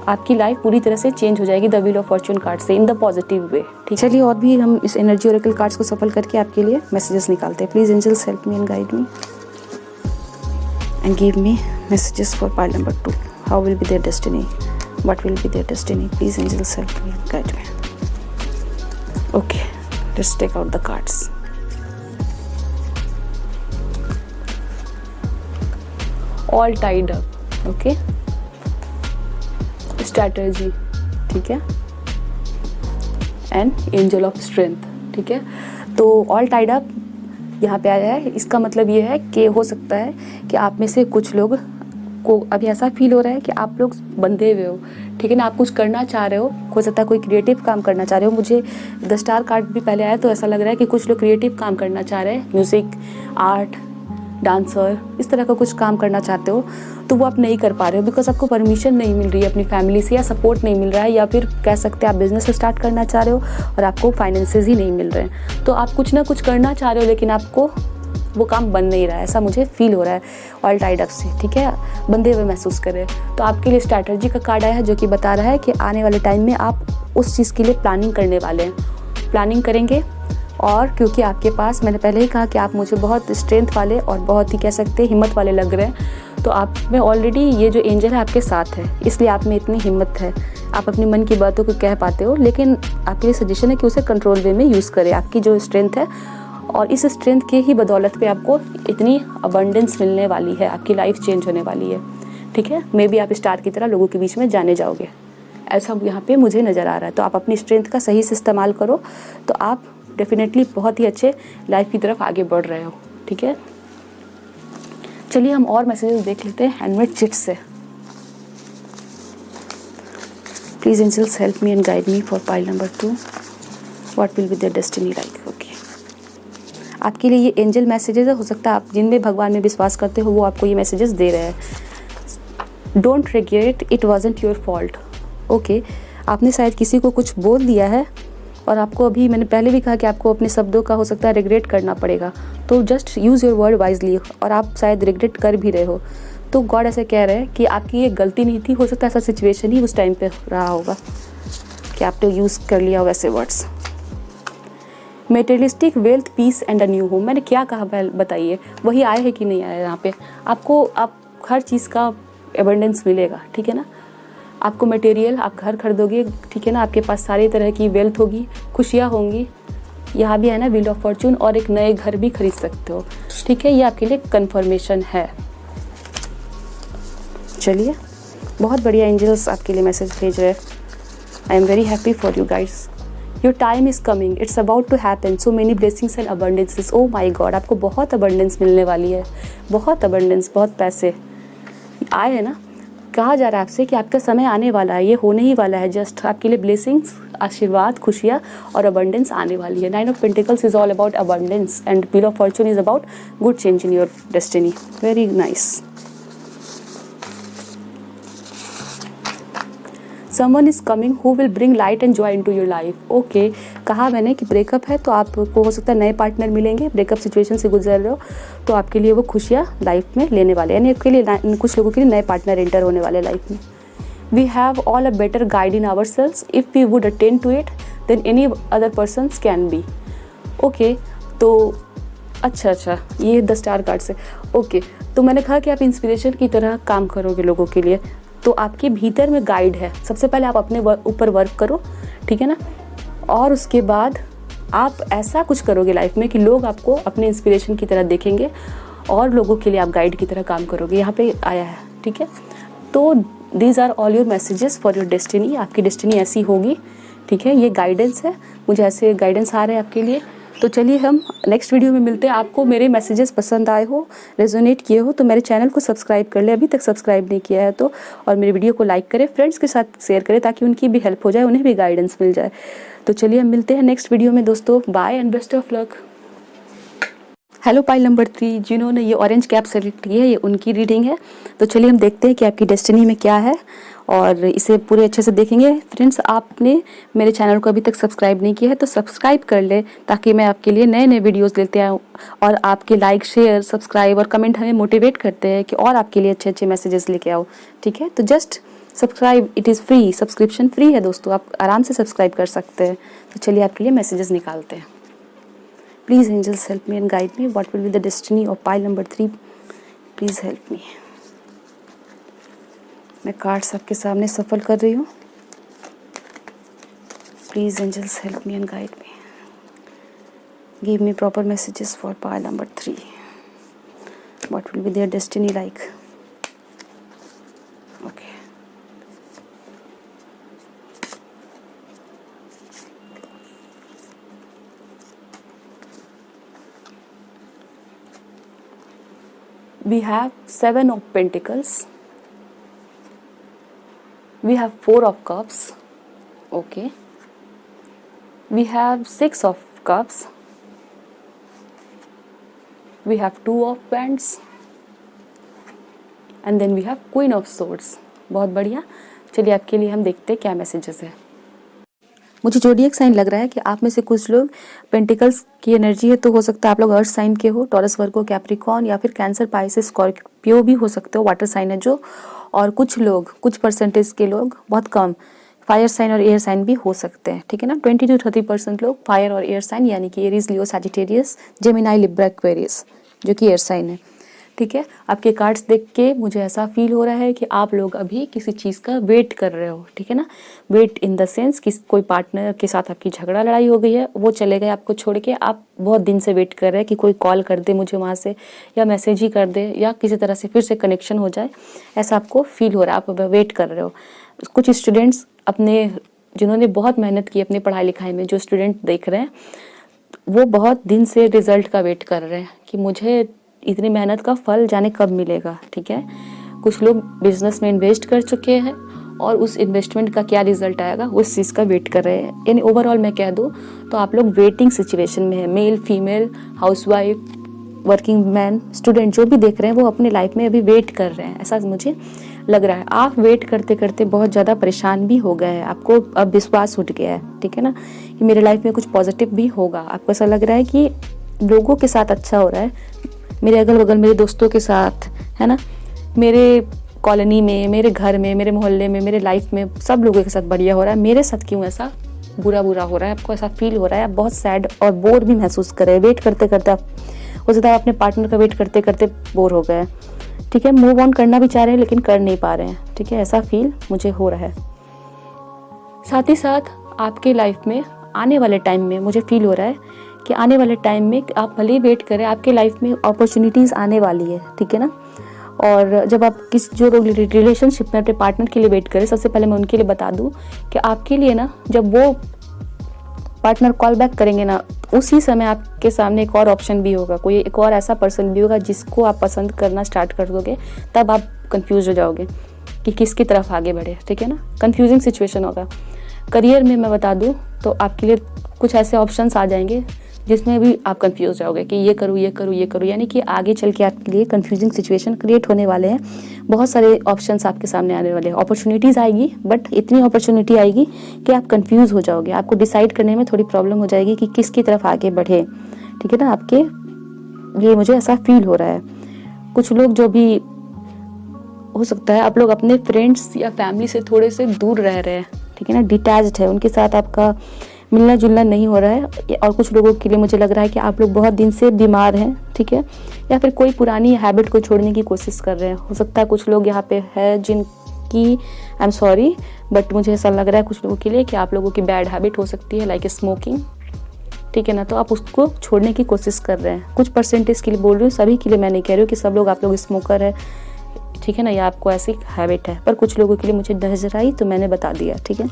आपकी लाइफ पूरी तरह से चेंज हो जाएगी the wheel of Fortune card से, इन द पॉजिटिव वे, ठीक है। चलिए और भी हम इस एनर्जी ओरेकल कार्ड्स को सफल करके आपके लिए मैसेजेस निकालते हैं। Please angels help me and guide me and give me messages for pile number 2। How will be their destiny, what will be their destiny, please angels help me and guide me. Okay, let's take out the cards. All tied up, okay, strategy, ठीक है, एंड एंजल ऑफ स्ट्रेंथ, ठीक है। तो ऑल टाइड अप यहाँ पे आया है, इसका मतलब ये है कि हो सकता है कि आप में से कुछ लोग को अभी ऐसा फील हो रहा है कि आप लोग बंधे हुए हो, ठीक है ना। आप कुछ करना चाह रहे हो सकता है कोई क्रिएटिव काम करना चाह रहे हो। मुझे द स्टार कार्ड भी पहले आया तो ऐसा लग रहा है कि कुछ लोग क्रिएटिव काम करना चाह रहे हैं, म्यूज़िक, आर्ट, डांसर, इस तरह का कुछ काम करना चाहते हो, तो वो आप नहीं कर पा रहे हो बिकॉज आपको परमिशन नहीं मिल रही है अपनी फैमिली से, या सपोर्ट नहीं मिल रहा है, या फिर कह सकते हैं आप बिजनेस स्टार्ट करना चाह रहे हो और आपको फाइनेंसेस ही नहीं मिल रहे हैं। तो आप कुछ ना कुछ करना चाह रहे हो लेकिन आपको वो काम बन नहीं रहा है, ऐसा मुझे फील हो रहा है ऑल टाइड अप से, ठीक है। बंधे हुए महसूस कर रहे हैं। तो आपके लिए स्ट्रैटेजी का कार्ड आया है जो कि बता रहा है कि आने वाले टाइम में आप उस चीज़ के लिए प्लानिंग करने वाले हैं, प्लानिंग करेंगे। और क्योंकि आपके पास, मैंने पहले ही कहा कि आप मुझे बहुत स्ट्रेंथ वाले और बहुत ही कह सकते हैं हिम्मत वाले लग रहे हैं, तो आप में ऑलरेडी ये जो एंजल है आपके साथ है, इसलिए आप में इतनी हिम्मत है, आप अपनी मन की बातों को कह पाते हो। लेकिन आपके लिए सजेशन है कि उसे कंट्रोल वे में यूज़ करें, आपकी जो स्ट्रेंथ है, और इस स्ट्रेंथ के ही बदौलत पे आपको इतनी अबंडेंस मिलने वाली है, आपकी लाइफ चेंज होने वाली है, ठीक है। मे बी आप स्टार की तरह लोगों के बीच में जाने जाओगे, ऐसा यहाँ पे मुझे नज़र आ रहा है। तो आप अपनी स्ट्रेंथ का सही से इस्तेमाल करो तो आप डेफिनेटली बहुत ही अच्छे लाइफ की तरफ आगे बढ़ रहे हो, ठीक है। चलिए हम और मैसेजेस देख लेते हैं हैंडमेड चिट्स से। Please angels help me and guide me for pile number 2, what will be their destiny like. Okay, आपके लिए ये एंजल मैसेजेस है, हो सकता है आप जिनमें भगवान में विश्वास करते हो वो आपको ये मैसेजेस दे रहे हैं। Don't regret, it wasn't your fault. Okay, आपने शायद किसी को कुछ बोल दिया है और आपको, अभी मैंने पहले भी कहा कि आपको अपने शब्दों का हो सकता है रिग्रेट करना पड़ेगा, तो just use your word wisely. और आप शायद रिग्रेट कर भी रहे हो, तो गॉड ऐसे कह रहे हैं कि आपकी ये गलती नहीं थी, हो सकता है ऐसा सिचुएशन ही उस टाइम पे रहा होगा कि आपने यूज़ कर लिया हो वैसे words. Materialistic wealth, peace and a new home, मैंने क्या कहा बताइए, वही आए है कि नहीं आया यहाँ पे। आपको आप हर चीज़ का एबंडेंस मिलेगा, ठीक है ना। आपको मटेरियल, आप घर खरीदोगे, ठीक है ना, आपके पास सारी तरह की वेल्थ होगी, खुशियाँ होंगी। यहाँ भी है ना व्हील ऑफ फॉर्चून, और एक नए घर भी खरीद सकते हो, ठीक है। ये आपके लिए कंफर्मेशन है। चलिए, बहुत बढ़िया एंजल्स आपके लिए मैसेज भेज रहे हैं। I am very happy for you guys. Your time is coming, it's about to happen, so many blessings and abundances. Oh my god, आपको बहुत अबंडेंस मिलने वाली है, बहुत अबंडेंस, बहुत पैसे आए हैं ना। कहा जा रहा है आपसे कि आपका समय आने वाला है, ये होने ही वाला है, जस्ट आपके लिए ब्लेसिंग्स, आशीर्वाद, खुशियाँ और अबंडेंस आने वाली है। 9 of pentacles is all about abundance and wheel of Fortune is about good change in your destiny. Very nice. Someone is coming who will bring light and Joy into your life. Okay, कहा मैंने कि ब्रेकअप है तो आपको हो सकता है नए पार्टनर मिलेंगे, ब्रेकअप सिचुएशन से गुजर रहे हो तो आपके लिए वो खुशियाँ लाइफ में लेने वाले हैं, यानी आपके लिए कुछ लोगों के लिए नए पार्टनर एंटर होने वाले लाइफ में। We have all a better guide in our selves if we would attend to it then any other persons can be. Okay, तो अच्छा ये 10 स्टार कार्ड से। ओके, तो मैंने कहा कि आप इंस्पिरेशन की तरह काम करोगे लोगों के लिए, तो आपके भीतर में गाइड है। सबसे पहले आप अपने ऊपर वर्क करो, ठीक है ना, और उसके बाद आप ऐसा कुछ करोगे लाइफ में कि लोग आपको अपने इंस्पिरेशन की तरह देखेंगे और लोगों के लिए आप गाइड की तरह काम करोगे। यहाँ पे आया है, ठीक है। तो these are all your messages for your destiny. आपकी डेस्टिनी ऐसी होगी, ठीक है। ये गाइडेंस है, मुझे ऐसे गाइडेंस आ रहे हैं आपके लिए। तो चलिए हम नेक्स्ट वीडियो में मिलते हैं। आपको मेरे मैसेजेस पसंद आए हो, रेजोनेट किए हो तो मेरे चैनल को सब्सक्राइब कर ले, अभी तक सब्सक्राइब नहीं किया है तो, और मेरे वीडियो को लाइक करें, फ्रेंड्स के साथ शेयर करें ताकि उनकी भी हेल्प हो जाए, उन्हें भी गाइडेंस मिल जाए। तो चलिए हम मिलते हैं नेक्स्ट वीडियो में दोस्तों। Bye and best of luck. Hello pile number 3, जिन्होंने ये ऑरेंज कैप सेलेक्ट की है ये उनकी रीडिंग है। तो चलिए हम देखते हैं कि आपकी डेस्टिनी में क्या है और इसे पूरे अच्छे से देखेंगे। फ्रेंड्स, आपने मेरे चैनल को अभी तक सब्सक्राइब नहीं किया है तो सब्सक्राइब कर ले ताकि मैं आपके लिए नए नए वीडियोस लेते आऊँ, और आपके लाइक, शेयर, सब्सक्राइब और कमेंट हमें मोटिवेट करते हैं कि और आपके लिए अच्छे अच्छे मैसेजेस लेके आओ, ठीक है। तो just subscribe, it is free, subscription free है दोस्तों, आप आराम से सब्सक्राइब कर सकते हैं। तो चलिए आपके लिए मैसेजेस निकालते हैं। Please angels help me and guide me. What will be the destiny of pile number 3? Please help me. मैं कार्ड्स आपके सामने सफल कर रही हूँ। Please angels help me and guide me. Give me proper messages for pile number 3. What will be their destiny like? Okay. We have 7 of Pentacles. We have 4 of Cups. Okay. We have 6 of Cups. We have 2 of Wands. And then we have Queen of Swords. बहुत बढ़िया। चलिए आपके लिए हम देखते हैं क्या मैसेजेस है। मुझे जोडिएक साइन लग रहा है कि आप में से कुछ लोग पेंटिकल्स की एनर्जी है, तो हो सकता है आप लोग अर्थ साइन के हो, टॉरस, वर्गो, कैप्रिकॉर्न या फिर कैंसर, पाइसेस, स्कॉर्पियो भी हो सकते हो, वाटर साइन है जो, और कुछ लोग, कुछ परसेंटेज के लोग, बहुत कम, फायर साइन और एयर साइन भी हो सकते हैं, ठीक है ना। 20 to 30% लोग फायर और एयर साइन यानी कि एरीज, लियो, सैजिटेरियस, जेमिनाई, लिब्रा, एक्वेरियस जो कि एयर साइन है, ठीक है। आपके कार्ड्स देख के मुझे ऐसा फील हो रहा है कि आप लोग अभी किसी चीज़ का वेट कर रहे हो, ठीक है ना। वेट इन द सेंस कि कोई पार्टनर के साथ आपकी झगड़ा लड़ाई हो गई है, वो चले गए आपको छोड़ के, आप बहुत दिन से वेट कर रहे हैं कि कोई कॉल कर दे मुझे वहाँ से, या मैसेज ही कर दे, या किसी तरह से फिर से कनेक्शन हो जाए, ऐसा आपको फील हो रहा है, आप वेट कर रहे हो। कुछ स्टूडेंट्स अपने, जिन्होंने बहुत मेहनत की अपनी पढ़ाई लिखाई में, जो स्टूडेंट देख रहे हैं वो बहुत दिन से रिजल्ट का वेट कर रहे हैं कि मुझे इतनी मेहनत का फल जाने कब मिलेगा, ठीक है। कुछ लोग बिजनेस में इन्वेस्ट कर चुके हैं और उस इन्वेस्टमेंट का क्या रिजल्ट आएगा उस चीज़ का वेट कर रहे हैं। यानी ओवरऑल मैं कह दूँ तो आप लोग वेटिंग सिचुएशन में है। Male, female, housewife, working man, student जो भी देख रहे हैं वो अपने लाइफ में अभी वेट कर रहे हैं, ऐसा मुझे लग रहा है। आप वेट करते करते बहुत ज़्यादा परेशान भी हो गए हैं, आपको अब विश्वास उठ गया है, ठीक है ना, कि मेरे लाइफ में कुछ पॉजिटिव भी होगा। आपको ऐसा लग रहा है कि लोगों के साथ अच्छा हो रहा है, मेरे अगल बगल मेरे दोस्तों के साथ, है ना, मेरे कॉलोनी में, मेरे घर में, मेरे मोहल्ले में, मेरे लाइफ में सब लोगों के साथ बढ़िया हो रहा है, मेरे साथ क्यों ऐसा बुरा हो रहा है। आपको ऐसा फील हो रहा है, आप बहुत सैड और बोर भी महसूस कर रहे हैं। वेट करते करते आप हो सकता है अपने पार्टनर का वेट करते करते बोर हो गए, ठीक है। मूव ऑन करना भी चाह रहे हैं लेकिन कर नहीं पा रहे हैं, ठीक है, ऐसा फील मुझे हो रहा है। साथ ही साथ आपके लाइफ में आने वाले टाइम में मुझे फील हो रहा है कि आने वाले टाइम में आप भले ही वेट करें, आपके लाइफ में अपॉर्चुनिटीज़ आने वाली है, ठीक है ना। और जब आप जो लोग रिलेशनशिप में अपने पार्टनर के लिए वेट करें, सबसे पहले मैं उनके लिए बता दूं कि आपके लिए ना, जब वो पार्टनर कॉल बैक करेंगे ना, उसी समय आपके सामने एक और ऑप्शन भी होगा, कोई एक और ऐसा पर्सन भी होगा जिसको आप पसंद करना स्टार्ट कर दोगे, तब आप कंफ्यूज हो जाओगे, कि किसकी तरफ आगे बढ़े, ठीक है ना। कंफ्यूजिंग सिचुएशन होगा। करियर में मैं बता दूँ तो आपके लिए कुछ ऐसे ऑप्शंस आ जाएंगे जिसमें भी आप कंफ्यूज जाओगे कि ये करूँ, ये करूँ, ये करूँ, यानी कि आगे चल के आपके लिए कंफ्यूजिंग सिचुएशन क्रिएट होने वाले हैं। बहुत सारे ऑप्शंस आपके सामने आने वाले हैं, अपॉर्चुनिटीज़ आएगी, बट इतनी अपॉर्चुनिटी आएगी कि आप कंफ्यूज हो जाओगे, आपको डिसाइड करने में थोड़ी प्रॉब्लम हो जाएगी कि किसकी तरफ आगे बढ़े, ठीक है ना। आपके ये मुझे ऐसा फील हो रहा है। कुछ लोग जो भी हो सकता है आप लोग अपने फ्रेंड्स या फैमिली से थोड़े से दूर रह रहे हैं, ठीक है ना, डिटैच्ड है, उनके साथ आपका मिलना जुलना नहीं हो रहा है। और कुछ लोगों के लिए मुझे लग रहा है कि आप लोग बहुत दिन से बीमार हैं, ठीक है, या फिर कोई पुरानी हैबिट को छोड़ने की कोशिश कर रहे हैं। हो सकता है कुछ लोग यहाँ पे है जिनकी, आई एम सॉरी, बट मुझे ऐसा लग रहा है कुछ लोगों के लिए कि आप लोगों की बैड हैबिट हो सकती है, लाइक स्मोकिंग, ठीक है ना। तो आप उसको छोड़ने की कोशिश कर रहे हैं। कुछ परसेंटेज के लिए बोल रही हूँ, सभी के लिए मैं नहीं कह रही हूँ कि सब लोग आप लोग स्मोकर है, ठीक है ना, या आपको ऐसी हैबिट है, पर कुछ लोगों के लिए मुझे नजर आई तो मैंने बता दिया, ठीक है।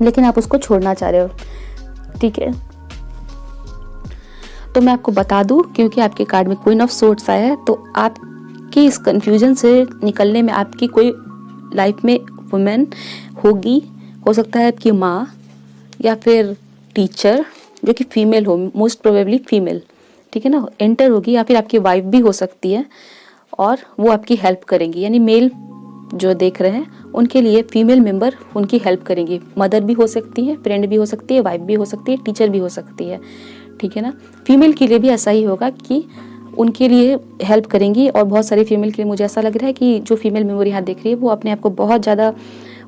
लेकिन आप उसको छोड़ना चाह रहे हो, ठीक है। तो मैं आपको बता दूं, क्योंकि आपके कार्ड में क्वीन ऑफ सोर्ड्स आया है, तो आपकी इस कंफ्यूजन से निकलने में आपकी कोई लाइफ में वुमेन होगी, हो सकता है आपकी माँ या फिर टीचर जो कि फीमेल हो, मोस्ट प्रोबेबली फीमेल, ठीक है ना, एंटर होगी, या फिर आपकी वाइफ भी हो सकती है और वो आपकी हेल्प करेंगी। यानी मेल जो देख रहे हैं उनके लिए फीमेल मेंबर उनकी हेल्प करेंगी। मदर भी हो सकती है, फ्रेंड भी हो सकती है, वाइफ भी हो सकती है, टीचर भी हो सकती है, ठीक है ना। फीमेल के लिए भी ऐसा ही होगा कि उनके लिए हेल्प करेंगी। और बहुत सारी फीमेल के लिए मुझे ऐसा लग रहा है कि जो फीमेल मेंबर यहाँ देख रही है वो अपने आप को बहुत ज़्यादा,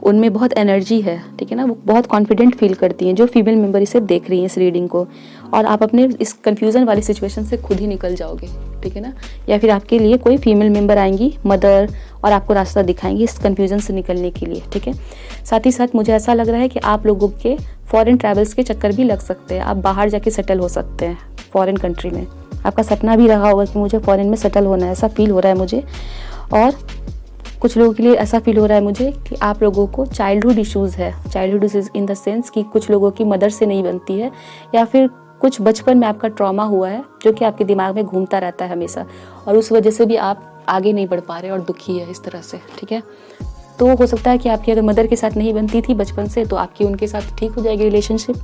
उनमें बहुत एनर्जी है, ठीक है ना, वो बहुत कॉन्फिडेंट फील करती हैं जो फीमेल मेंबर इसे देख रही हैं इस रीडिंग को। और आप अपने इस कन्फ्यूज़न वाली सिचुएशन से खुद ही निकल जाओगे, ठीक है ना। या फिर आपके लिए कोई फीमेल मेंबर आएंगी, मदर, और आपको रास्ता दिखाएंगी इस कन्फ्यूज़न से निकलने के लिए, ठीक है। साथ ही साथ मुझे ऐसा लग रहा है कि आप लोगों के फॉरेन ट्रैवल्स के चक्कर भी लग सकते हैं। आप बाहर जाके सेटल हो सकते हैं फॉरेन कंट्री में। आपका सपना भी रहा होगा कि मुझे फॉरेन में सेटल होना है, ऐसा फील हो रहा है मुझे। और कुछ लोगों के लिए ऐसा फील हो रहा है मुझे कि आप लोगों को चाइल्डहुड इश्यूज़ है। Childhood issues in the sense कि कुछ लोगों की मदर से नहीं बनती है, या फिर कुछ बचपन में आपका ट्रॉमा हुआ है जो कि आपके दिमाग में घूमता रहता है हमेशा, और उस वजह से भी आप आगे नहीं बढ़ पा रहे और दुखी है इस तरह से, ठीक है। तो हो सकता है कि आपकी अगर मदर के साथ नहीं बनती थी बचपन से, तो आपकी उनके साथ ठीक हो जाएगी रिलेशनशिप,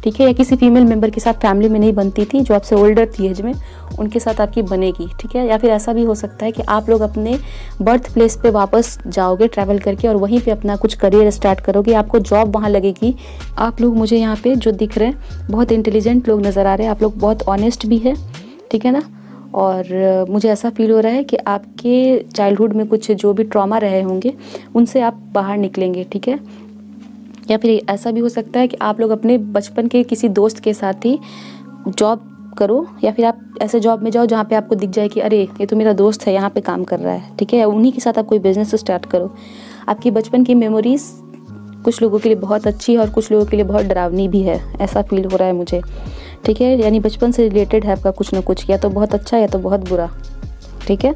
ठीक है। या किसी फीमेल मेंबर के साथ फैमिली में नहीं बनती थी जो आपसे ओल्डर थी एज में, उनके साथ आपकी बनेगी, ठीक है। या फिर ऐसा भी हो सकता है कि आप लोग अपने बर्थ प्लेस पे वापस जाओगे ट्रैवल करके, और वहीं पे अपना कुछ करियर स्टार्ट करोगे, आपको जॉब वहाँ लगेगी। आप लोग मुझे यहाँ पे जो दिख रहे हैं बहुत इंटेलिजेंट लोग नज़र आ रहे हैं, आप लोग बहुत ऑनेस्ट भी है, ठीक है ना। और मुझे ऐसा फील हो रहा है कि आपके चाइल्डहुड में कुछ जो भी ट्रॉमा रहे होंगे उनसे आप बाहर निकलेंगे, ठीक है। या फिर ऐसा भी हो सकता है कि आप लोग अपने बचपन के किसी दोस्त के साथ ही जॉब करो, या फिर आप ऐसे जॉब में जाओ जहाँ पे आपको दिख जाए कि अरे ये तो मेरा दोस्त है, यहाँ पे काम कर रहा है, ठीक है। उन्हीं के साथ आप कोई बिजनेस स्टार्ट करो। आपकी बचपन की मेमोरीज कुछ लोगों के लिए बहुत अच्छी है और कुछ लोगों के लिए बहुत डरावनी भी है, ऐसा फील हो रहा है मुझे, ठीक है। यानी बचपन से रिलेटेड है आपका कुछ ना कुछ, या तो बहुत अच्छा या तो बहुत बुरा, ठीक है।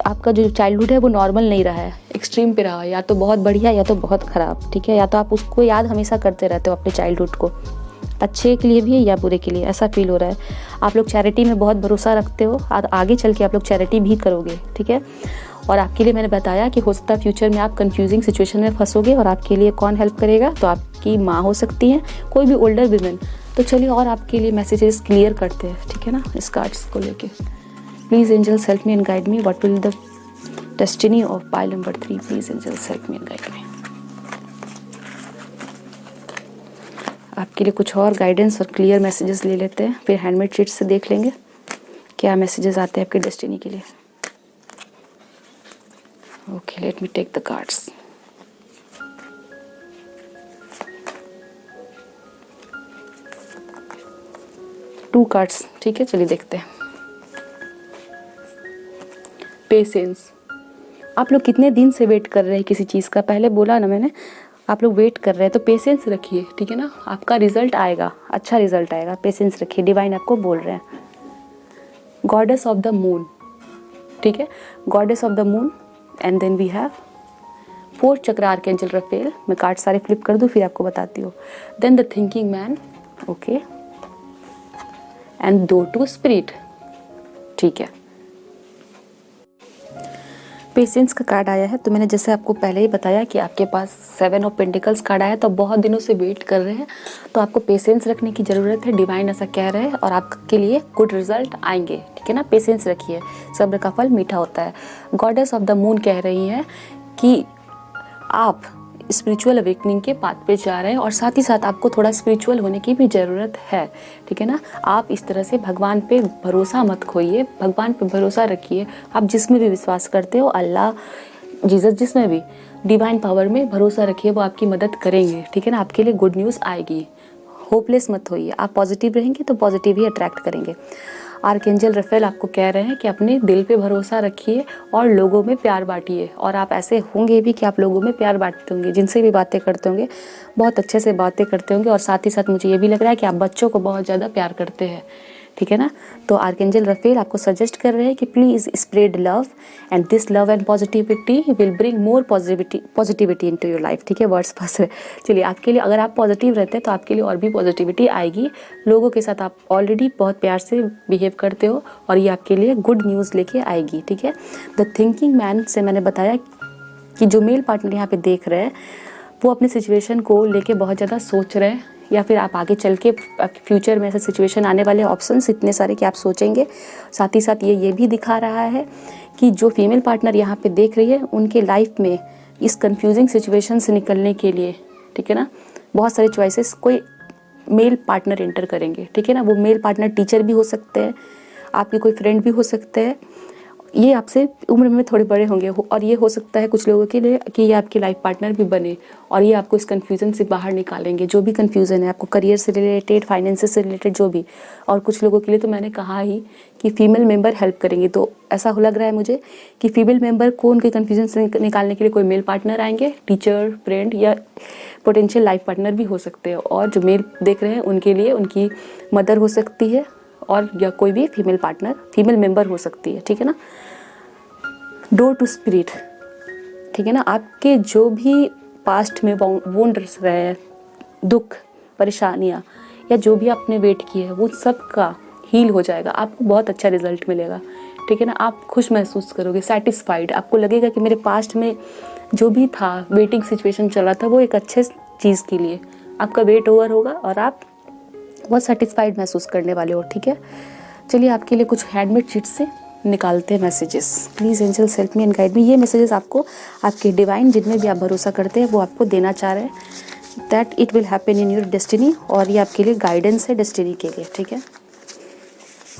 आपका जो चाइल्डहुड है वो नॉर्मल नहीं रहा है, एक्सट्रीम पे रहा है, या तो बहुत बढ़िया या तो बहुत ख़राब, ठीक है। या तो आप उसको याद हमेशा करते रहते हो अपने चाइल्डहुड को, अच्छे के लिए भी या बुरे के लिए, ऐसा फील हो रहा है। आप लोग चैरिटी में बहुत भरोसा रखते हो और आगे चल के आप लोग चैरिटी भी करोगे, ठीक है। और आपके लिए मैंने बताया कि हो सकता है फ्यूचर में आप कंफ्यूजिंग सिचुएशन में फंसोगे, और आपके लिए कौन हेल्प करेगा, तो आपकी माँ हो सकती है, कोई भी ओल्डर विमेन। तो चलिए और आपके लिए मैसेजेस क्लियर करते हैं, ठीक है ना, इस कार्ड्स को लेके। Please angels help me and guide me, what will the destiny of pile number 3, please angels help me and guide me. आपके लिए कुछ और गाइडेंस और क्लियर मैसेजेस ले लेते हैं, फिर हैंडमेड शीट से देख लेंगे क्या मैसेजेस आते हैं आपके डेस्टिनी के लिए। Okay, let me take the cards. Two cards, ठीक है, चलिए देखते हैं। पेशेंस। आप लोग कितने दिन से वेट कर रहे हैं किसी चीज़ का, पहले बोला ना मैंने, आप लोग वेट कर रहे हैं, तो पेशेंस रखिए, ठीक है ना। आपका रिजल्ट आएगा, अच्छा रिजल्ट आएगा, पेशेंस रखिए, डिवाइन आपको बोल रहे हैं। गॉडेस ऑफ द मून, ठीक है, goddess of the moon, and then we have 4 chakra archangel Raphael. मैं कार्ड सारे फ्लिप कर दूँ फिर आपको बताती हूँ। Then the thinking man, okay, and 2 spirit, ठीक है। पेशेंस का कार्ड आया है। तो मैंने जैसे आपको पहले ही बताया कि आपके पास 7 ऑफ पेंटिकल्स कार्ड आया है, तो बहुत दिनों से वेट कर रहे हैं, तो आपको पेशेंस रखने की ज़रूरत है। डिवाइन ऐसा कह रहे हैं और आपके लिए गुड रिजल्ट आएंगे, ठीक है ना। पेशेंस रखिए, सब्र का फल मीठा होता है। गॉडेस ऑफ द मून कह रही हैं कि आप स्पिरिचुअल अवेकनिंग के पाथ पे जा रहे हैं और साथ ही साथ आपको थोड़ा स्पिरिचुअल होने की भी ज़रूरत है, ठीक है ना। आप इस तरह से भगवान पे भरोसा मत खोइए, भगवान पे भरोसा रखिए। आप जिसमें भी विश्वास करते हो, अल्लाह, जीसस, जिसमें भी, डिवाइन पावर में भरोसा रखिए, वो आपकी मदद करेंगे, ठीक है ना। आपके लिए गुड न्यूज़ आएगी। होपलेस मत होइए, आप पॉजिटिव रहेंगे तो पॉजिटिव ही अट्रैक्ट करेंगे। आर्कएंजल रफेल आपको कह रहे हैं कि अपने दिल पे भरोसा रखिए और लोगों में प्यार बांटिए। और आप ऐसे होंगे भी कि आप लोगों में प्यार बांटते होंगे, जिनसे भी बातें करते होंगे बहुत अच्छे से बातें करते होंगे। और साथ ही साथ मुझे ये भी लग रहा है कि आप बच्चों को बहुत ज़्यादा प्यार करते हैं, ठीक है ना। तो आर्कएंजल रफेल आपको सजेस्ट कर रहे हैं कि please spread love and this love and positivity will bring more positivity into your life, ठीक है। वर्ड्स पास है। चलिए, आपके लिए अगर आप पॉजिटिव रहते हैं तो आपके लिए और भी पॉजिटिविटी आएगी। लोगों के साथ आप ऑलरेडी बहुत प्यार से बिहेव करते हो और ये आपके लिए गुड न्यूज़ लेके आएगी, ठीक है। द थिंकिंग मैन से मैंने बताया कि जो मेल पार्टनर यहाँ पे देख रहे हैं वो अपनी सिचुएशन को लेके बहुत ज़्यादा सोच रहे हैं, या फिर आप आगे चल के आपके फ्यूचर में ऐसा सिचुएशन आने वाले ऑप्शंस इतने सारे कि आप सोचेंगे। साथ ही साथ ये भी दिखा रहा है कि जो फीमेल पार्टनर यहाँ पे देख रही है उनके लाइफ में इस कंफ्यूजिंग सिचुएशन से निकलने के लिए, ठीक है ना, बहुत सारे चॉइसेस कोई मेल पार्टनर एंटर करेंगे, ठीक है ना। वो मेल पार्टनर टीचर भी हो सकते हैं, आपके कोई फ्रेंड भी हो सकते हैं, ये आपसे उम्र में थोड़े बड़े होंगे और ये हो सकता है कुछ लोगों के लिए कि ये आपके लाइफ पार्टनर भी बने और ये आपको इस कन्फ्यूज़न से बाहर निकालेंगे। जो भी कन्फ्यूज़न है आपको करियर से रिलेटेड, फाइनेंसेस से रिलेटेड, जो भी। और कुछ लोगों के लिए तो मैंने कहा ही कि फीमेल मेंबर हेल्प करेंगे। तो ऐसा लग रहा है मुझे कि फीमेल मेंबर को उनके कन्फ्यूज़न से निकालने के लिए कोई मेल पार्टनर आएंगे, टीचर, फ्रेंड या पोटेंशियल लाइफ पार्टनर भी हो सकते हैं। और जो मेल देख रहे हैं उनके लिए उनकी मदर हो सकती है और या कोई भी फीमेल पार्टनर, फीमेल मेंबर हो सकती है, ठीक है ना। डोर टू स्पिरिट, ठीक है ना। आपके जो भी पास्ट में वंडर्स रहे हैं, दुख, परेशानियाँ या जो भी आपने वेट किए है वो सब का हील हो जाएगा। आपको बहुत अच्छा रिजल्ट मिलेगा, ठीक है ना। आप खुश महसूस करोगे, सेटिस्फाइड। आपको लगेगा कि मेरे पास्ट में जो भी था, वेटिंग सिचुएशन चला था, वो एक अच्छे चीज़ के लिए आपका वेट ओवर होगा और आप बहुत सेटिस्फाइड महसूस करने वाले हो, ठीक है। चलिए, आपके लिए कुछ हैंडमेड शीट से निकालते हैं messages. Please angels help me and guide me. ये मैसेजेस आपको आपके डिवाइन, जिनमें भी आप भरोसा करते हैं, वो आपको देना चाह रहे हैं that it will happen in your destiny. और ये आपके लिए गाइडेंस है डेस्टिनी के लिए, ठीक है।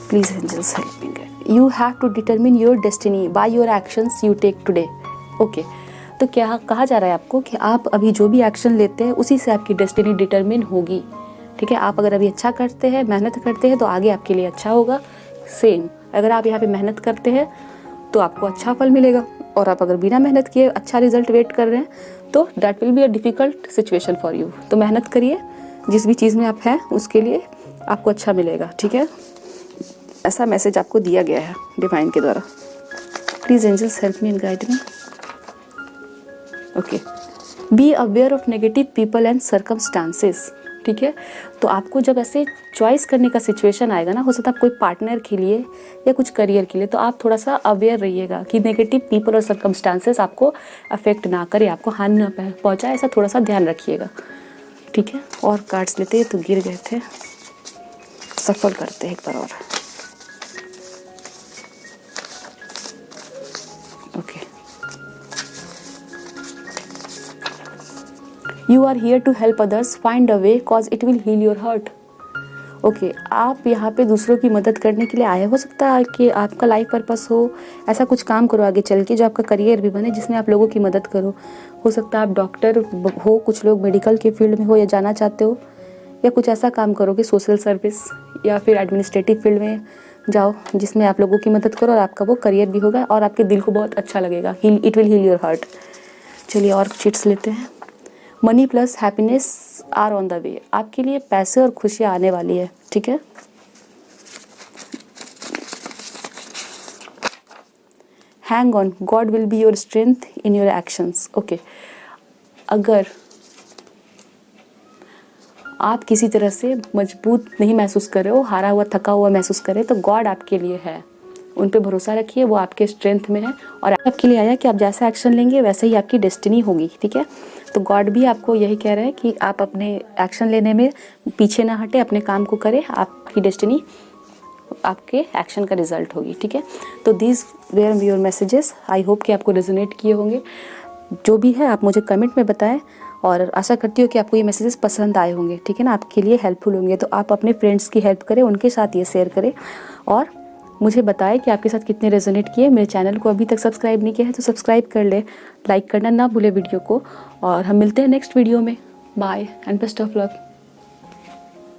Please angels help me guide. You have to determine your destiny by your actions you take today. Okay, तो क्या कहा जा रहा है आपको कि आप अभी जो भी एक्शन लेते हैं उसी से आपकी डेस्टिनी डिटरमिन होगी, ठीक है। आप अगर अभी अच्छा करते हैं, मेहनत करते हैं, तो आगे आपके लिए अच्छा होगा। सेम, अगर आप यहाँ पे मेहनत करते हैं तो आपको अच्छा फल मिलेगा, और आप अगर बिना मेहनत किए अच्छा रिजल्ट वेट कर रहे हैं तो that will be a difficult situation for you. तो मेहनत करिए, जिस भी चीज़ में आप हैं उसके लिए आपको अच्छा मिलेगा, ठीक है। ऐसा मैसेज आपको दिया गया है डिवाइन के द्वारा। Please angels help me and guide me. Okay, be aware of negative people and circumstances, ठीक है। तो आपको जब ऐसे चॉइस करने का सिचुएशन आएगा ना, हो सकता है कोई पार्टनर के लिए या कुछ करियर के लिए, तो आप थोड़ा सा अवेयर रहिएगा कि नेगेटिव पीपल और सर्कमस्टांसेस आपको अफेक्ट ना करे, आपको हानि ना पहुंचाए, ऐसा थोड़ा सा ध्यान रखिएगा, ठीक है। और कार्ड्स लेते हैं, तो गिर गए थे, सफल करते हैं एक बार और। Okay, you are here to help others find a way cause it will heal your heart. Okay, आप यहाँ पे दूसरों की मदद करने के लिए आए। हो सकता है कि आपका लाइफ पर्पस हो, ऐसा कुछ काम करो आगे चल के जो आपका करियर भी बने, जिसमें आप लोगों की मदद करो। हो सकता है आप डॉक्टर हो, कुछ लोग मेडिकल के फील्ड में हो या जाना चाहते हो, या कुछ ऐसा काम करो कि सोशल सर्विस या फिर एडमिनिस्ट्रेटिव फील्ड में जाओ जिसमें आप लोगों की मदद करो और आपका वो करियर भी होगा और आपके दिल को बहुत अच्छा लगेगा। It will heal your heart. चलिए, और चिट्स लेते हैं। Money plus happiness are on the way. आपके लिए पैसे और खुशियाँ आने वाली है, ठीक है। Hang on, God will be your strength in your actions. Okay, अगर आप किसी तरह से मजबूत नहीं महसूस कर रहे हो, हारा हुआ, थका हुआ महसूस कर रहे हो, तो गॉड आपके लिए है। उन पे भरोसा रखिए, वो आपके स्ट्रेंथ में है और आपके लिए आया कि आप जैसा एक्शन लेंगे वैसे ही आपकी डेस्टिनी होगी, ठीक है। तो गॉड भी आपको यही कह रहे हैं कि आप अपने एक्शन लेने में पीछे ना हटे, अपने काम को करें, आपकी डेस्टिनी आपके एक्शन का रिजल्ट होगी, ठीक है। तो these where your messages, I hope कि आपको रेजोनेट किए होंगे। जो भी है आप मुझे कमेंट में बताएं और आशा करती हूँ कि आपको ये मैसेजेस पसंद आए होंगे, ठीक है ना, आपके लिए हेल्पफुल होंगे। तो आप अपने फ्रेंड्स की हेल्प करें, उनके साथ ये शेयर करें और मुझे बताएं कि आपके साथ कितने रेजोनेट किए। मेरे चैनल को अभी तक सब्सक्राइब नहीं किया है तो सब्सक्राइब कर ले, लाइक करना ना भूले वीडियो को, और हम मिलते हैं नेक्स्ट वीडियो में। Bye and best of luck.